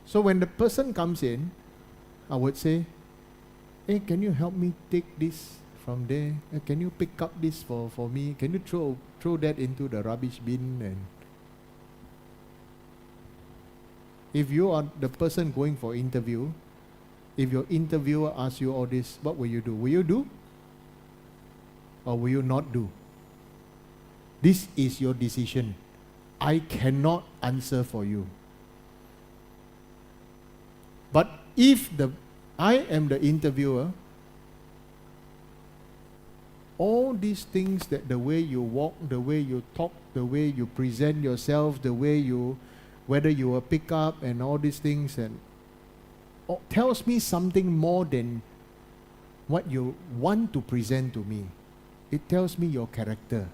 So when the person comes in, I would say, hey, can you help me take this from there? Can you pick up this for me? Can you throw that into the rubbish bin? And if you are the person going for interview, if your interviewer asks you all this, what will you do? Will you do? Or will you not do? This is your decision. I cannot answer for you. But if I am the interviewer, all these things, that the way you walk, the way you talk, the way you present yourself, the way whether you will pick up and all these things, and tells me something more than what you want to present to me. It tells me your character.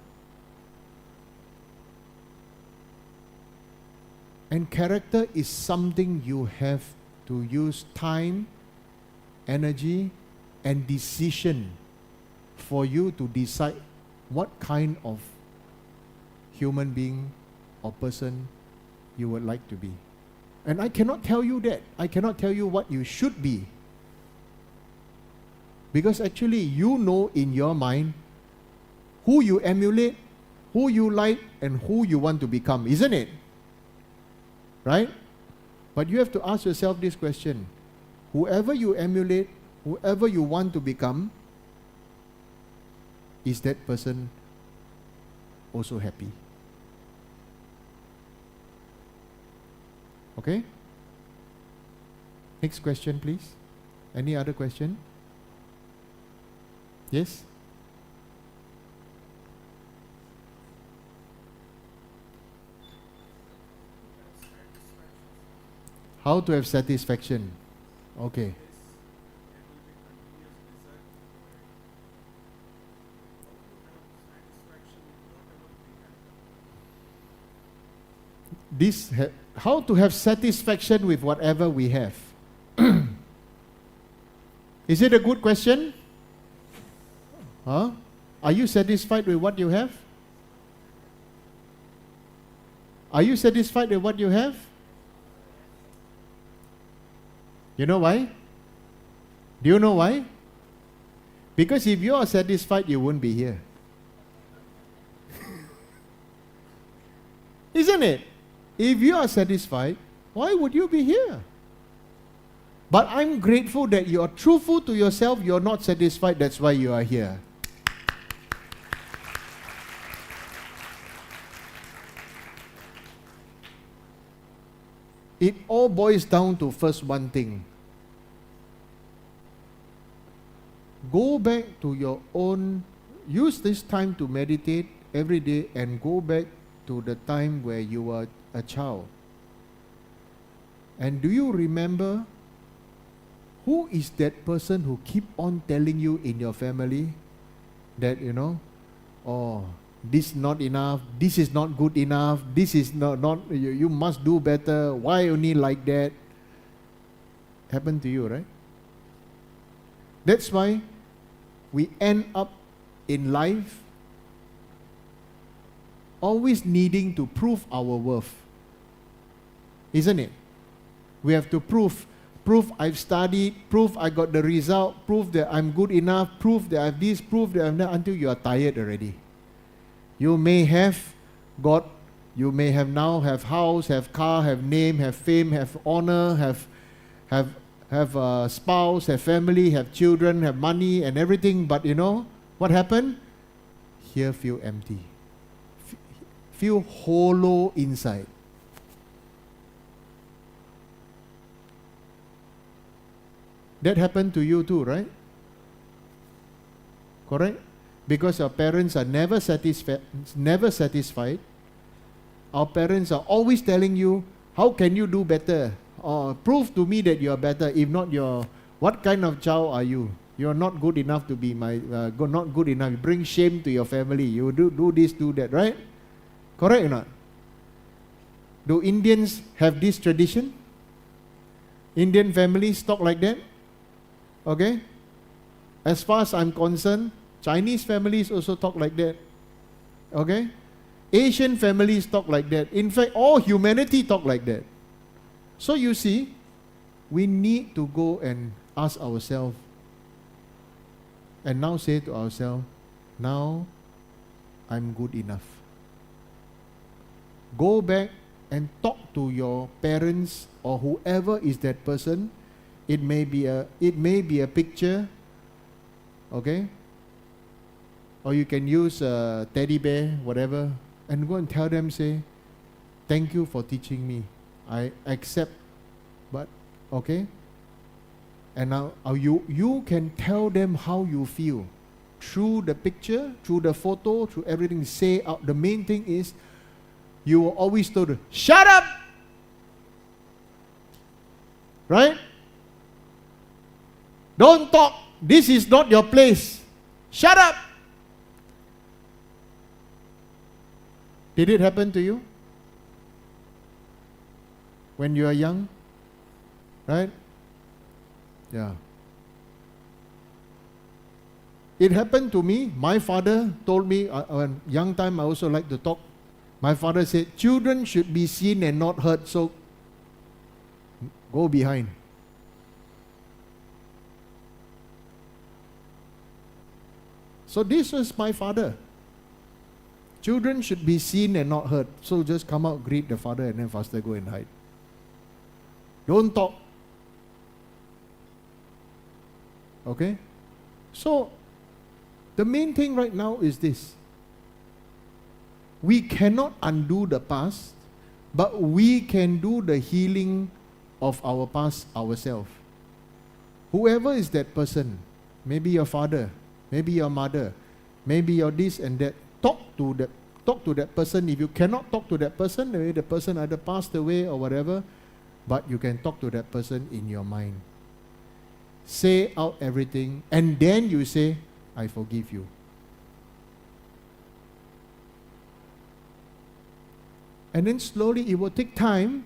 And character is something you have to use time, energy, and decision for you to decide what kind of human being or person you would like to be. And I cannot tell you that. I cannot tell you what you should be. Because actually you know in your mind who you emulate, who you like, and who you want to become, isn't it? Right? But you have to ask yourself this question. Whoever you emulate, whoever you want to become, is that person also happy? Okay? Next question, please. Any other question? Yes? How to have satisfaction? Okay. How to have satisfaction with whatever we have? Is it a good question? Huh? Are you satisfied with what you have? Are you satisfied with what you have? You know why? Do you know why? Because if you are satisfied, you won't be here. Isn't it? If you are satisfied, why would you be here? But I'm grateful that you are truthful to yourself. You're not satisfied. That's why you are here. It all boils down to first one thing. Go back to your own, use this time to meditate every day and go back to the time where you were a child. And do you remember who is that person who keep on telling you in your family that, oh, this not enough, this is not good enough, this is not you must do better, why only like that? Happened to you, right? That's why we end up in life always needing to prove our worth. Isn't it? We have to prove I've studied, prove I got the result, prove that I'm good enough, prove that I have this, prove that I'm that, until you are tired already. You may have now have house, have car, have name, have fame, have honor, have a spouse, have family, have children, have money and everything, but what happened? Here feel empty. Feel hollow inside. That happened to you too, right? Correct? Because our parents are never satisfied. Our parents are always telling you, how can you do better? Or prove to me that you are better. If not, what kind of child are you? You are not good enough to be not good enough. You bring shame to your family. You do this, do that, right? Correct or not? Do Indians have this tradition? Indian families talk like that? Okay? As far as I'm concerned, Chinese families also talk like that. Okay? Asian families talk like that. In fact, all humanity talk like that. So you see, we need to go and ask ourselves, and now say to ourselves, now I'm good enough. Go back and talk to your parents or whoever is that person. It may be a picture, okay? Or you can use a teddy bear, whatever, and go and tell them, say, thank you for teaching me. I accept, but okay? And now you can tell them how you feel. Through the picture, through the photo, through everything. Say out. The main thing is, you were always told, shut up! Right? Don't talk. This is not your place. Shut up! Did it happen to you? When you are young? Right? Yeah. It happened to me. My father told me, when young time I also like to talk. My father said, children should be seen and not heard, so go behind. So this was my father. Children should be seen and not heard. So just come out, greet the father, and then faster go and hide. Don't talk. Okay? So, the main thing right now is this. We cannot undo the past, but we can do the healing of our past ourselves. Whoever is that person, maybe your father, maybe your mother, maybe your this and that, talk to that person. If you cannot talk to that person, maybe the person either passed away or whatever, but you can talk to that person in your mind. Say out everything, and then you say, I forgive you. And then slowly, it will take time.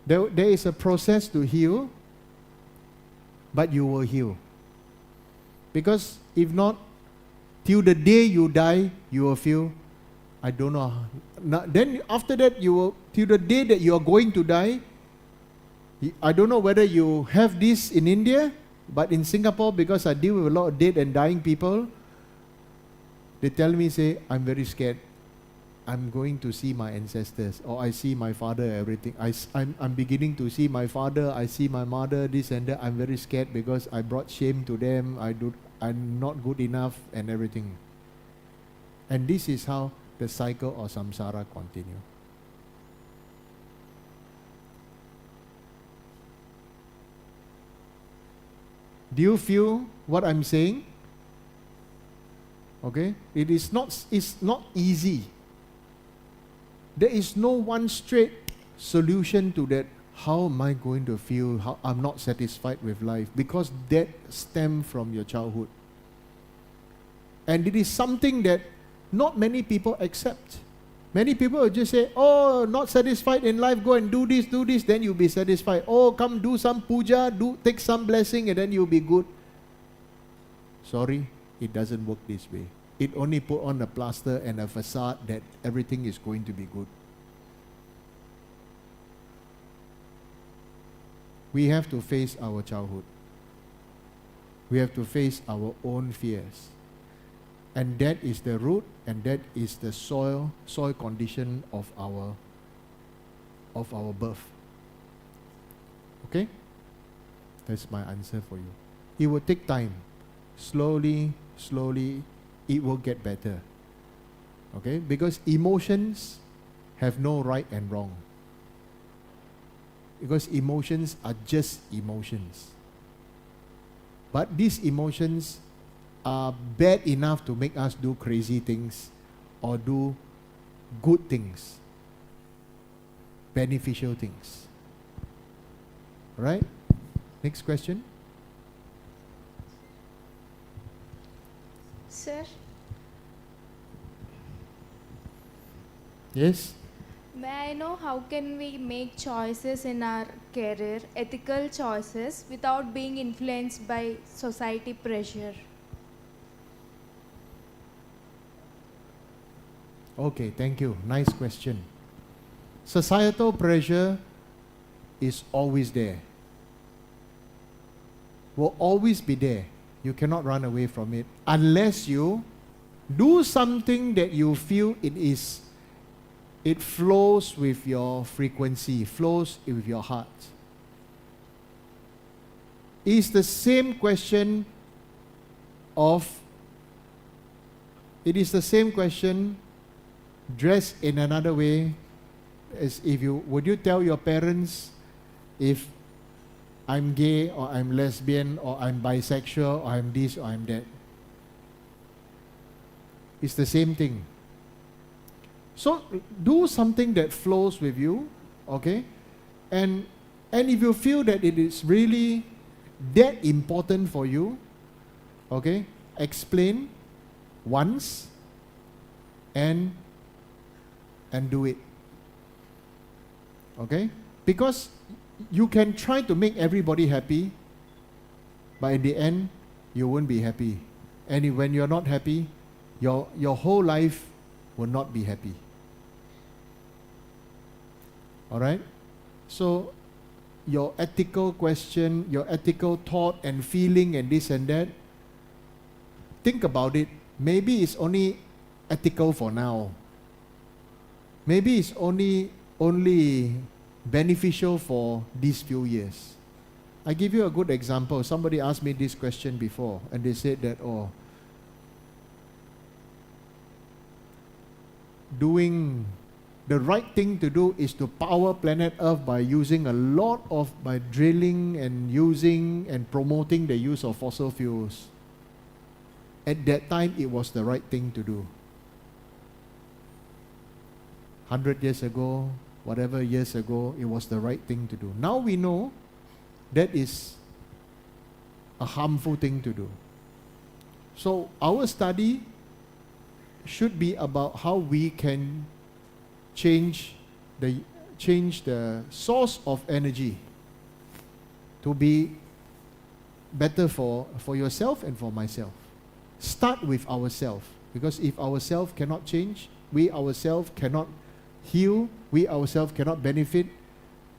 There is a process to heal, but you will heal. Because if not, till the day you die, you will feel, I don't know. Then after that, till the day that you are going to die, I don't know whether you have this in India, but in Singapore, because I deal with a lot of dead and dying people, they tell me, say, I'm very scared. I'm going to see my ancestors, or I see my father, everything. I'm beginning to see my father, I see my mother, this and that. I'm very scared because I brought shame to them. I'm not good enough and everything. And this is how the cycle of samsara continue. Do you feel what I'm saying? Okay? It's not easy. There is no one straight solution to that. How am I going to feel? How I'm not satisfied with life? Because that stems from your childhood. And it is something that not many people accept. Many people will just say, oh, not satisfied in life, go and do this, then you'll be satisfied. Oh, come do some puja, take some blessing, and then you'll be good. Sorry, it doesn't work this way. It only put on a plaster and a facade that everything is going to be good. We have to face our childhood. We have to face our own fears. And that is the root, and that is the soil condition of our birth. Okay? That's my answer for you. It will take time. Slowly, it will get better. Okay? Because emotions have no right and wrong. Because emotions are just emotions. But these emotions are bad enough to make us do crazy things or do good things, beneficial things. Right? Next question. Sir, Yes? may I know how can we make choices in our career, ethical choices, without being influenced by society pressure? Okay, thank you. Nice question. Societal pressure is always there. Will always be there. You cannot run away from it unless you do something that you feel it flows with your frequency, flows with your heart. It's the same question dressed in another way as would you tell your parents if I'm gay or I'm lesbian or I'm bisexual or I'm this or I'm that? It's the same thing. So do something that flows with you, okay? And if you feel that it is really that important for you, okay, explain once and do it. Okay? Because you can try to make everybody happy, but in the end, you won't be happy. And when you're not happy, your whole life will not be happy. Alright? So, your ethical question, your ethical thought and feeling and this and that, think about it. Maybe it's only ethical for now. Maybe it's only beneficial for these few years. I give you a good example. Somebody asked me this question before, and they said that, doing the right thing to do is to power planet Earth by drilling and using and promoting the use of fossil fuels. At that time, it was the right thing to do. 100 years ago, whatever years ago, it was the right thing to do. Now we know that is a harmful thing to do. So our study should be about how we can change the source of energy to be better for yourself and for myself. Start with ourselves, because if ourselves cannot change, we ourselves cannot heal, we ourselves cannot benefit,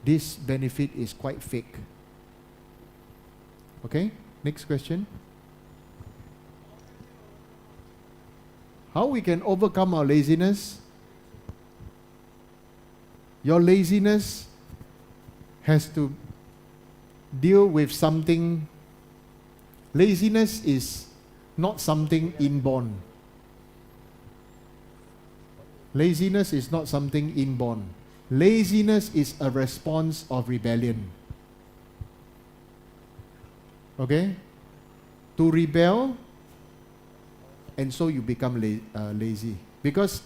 this benefit is quite fake. Okay, next question. How we can overcome our laziness? Your laziness has to deal with something. Laziness is not something inborn. Laziness is not something inborn. Laziness is a response of rebellion. Okay? to rebel, and so you become lazy. Because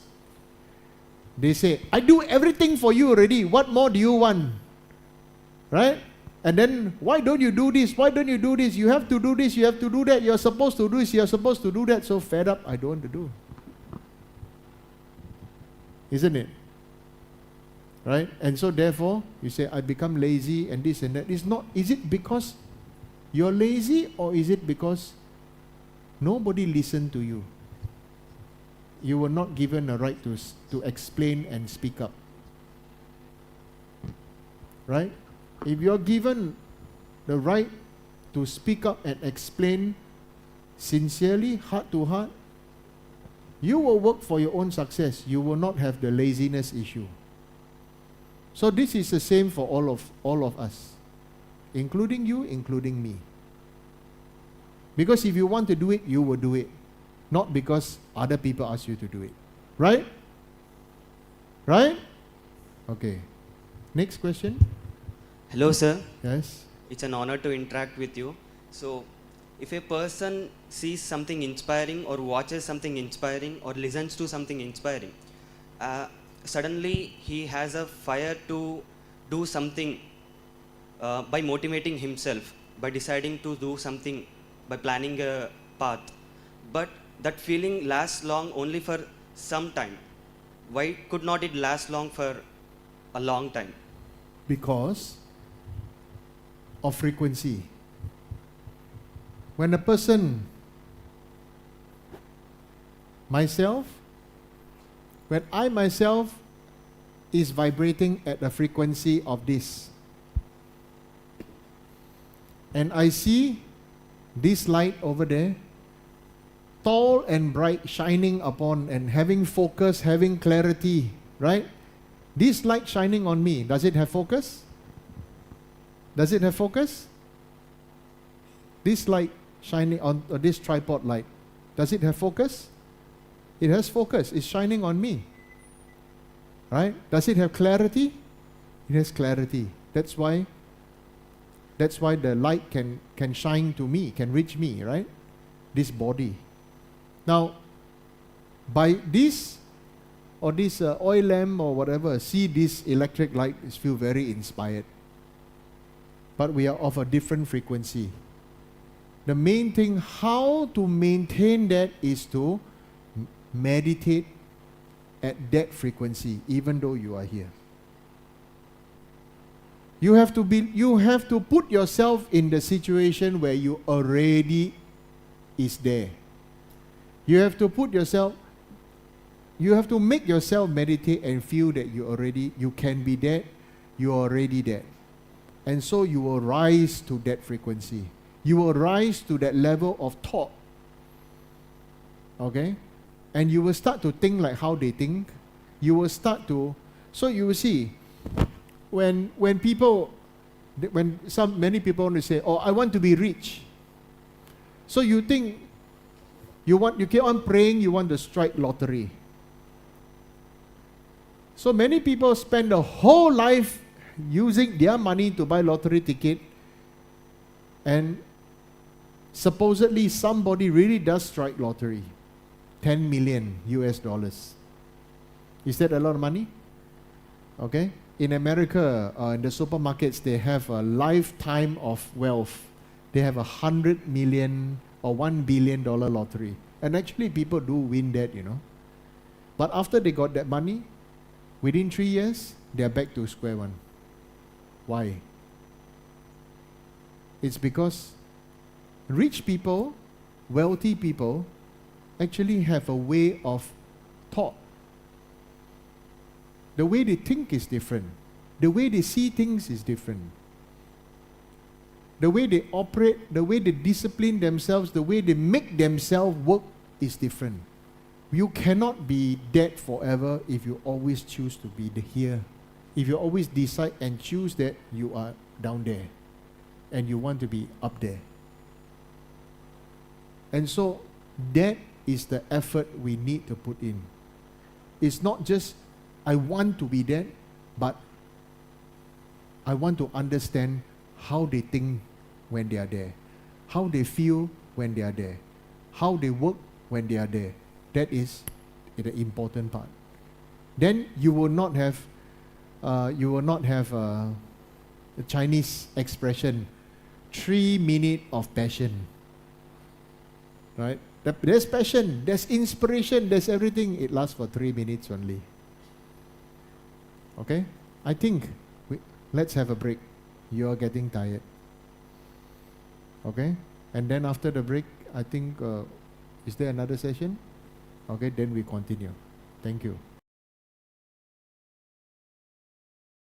they say, I do everything for you already. What more do you want? Right? And then, why don't you do this? Why don't you do this? You have to do this. You have to do that. You're supposed to do this. You're supposed to do that. So fed up, I don't want to do. Isn't it? Right? And so therefore, you say, I become lazy and this and that. It's not, is it because you're lazy, or is it because nobody listened to you? You were not given a right to explain and speak up. Right? If you're given the right to speak up and explain sincerely, heart to heart, you will work for your own success. You will not have the laziness issue. So this is the same for all of us, including you, including me. Because if you want to do it, you will do it. Not because other people ask you to do it. Right? Right? Okay. Next question. Hello, sir. Yes. It's an honor to interact with you. So, if a person sees something inspiring or watches something inspiring or listens to something inspiring, suddenly he has a fire to do something by motivating himself, by deciding to do something, by planning a path. But that feeling lasts long only for some time. Why could not it last long for a long time? Because of frequency. When a person, when I myself is vibrating at the frequency of this, and I see this light over there, tall and bright, shining upon and having focus, having clarity, right? This light shining on me, does it have focus? Does it have focus? This light shining on this tripod light, does it have focus? It has focus. It's shining on me. Right? Does it have clarity? It has clarity. That's why the light can shine to me, can reach me, right? This body. Now, by this or this oil lamp or whatever, see this electric light, is feel very inspired. But we are of a different frequency. The main thing, how to maintain that, is to meditate at that frequency, even though you are here. You have to put yourself in the situation where you already is there. You have to make yourself meditate and feel that you can be there, you are already there. And so you will rise to that frequency. You will rise to that level of thought. Okay? And you will start to think like how they think. You will start to, so you will see, when many people want to say, oh, I want to be rich. So you think, you keep on praying, you want to strike lottery. So many people spend the whole life using their money to buy lottery ticket, and supposedly somebody really does strike lottery. 10 million US dollars. Is that a lot of money? Okay. In America, in the supermarkets, they have a lifetime of wealth. They have 100 million or $1 billion lottery. And actually people do win that, But after they got that money, within 3 years, they are back to square one. Why? It's because rich people, wealthy people, actually have a way of thought. The way they think is different. The way they see things is different. The way they operate, the way they discipline themselves, the way they make themselves work is different. You cannot be dead forever if you always choose to be here. If you always decide and choose that you are down there and you want to be up there. And so that is the effort we need to put in. It's not just I want to be there, but I want to understand how they think when they are there, how they feel when they are there, how they work when they are there. That is the important part. Then you will not have the Chinese expression, 3 minutes of passion. Right? There's passion, there's inspiration, there's everything. It lasts for 3 minutes only. Okay? I think let's have a break. You are getting tired. Okay? And then after the break, I think, is there another session? Okay, then we continue. Thank you.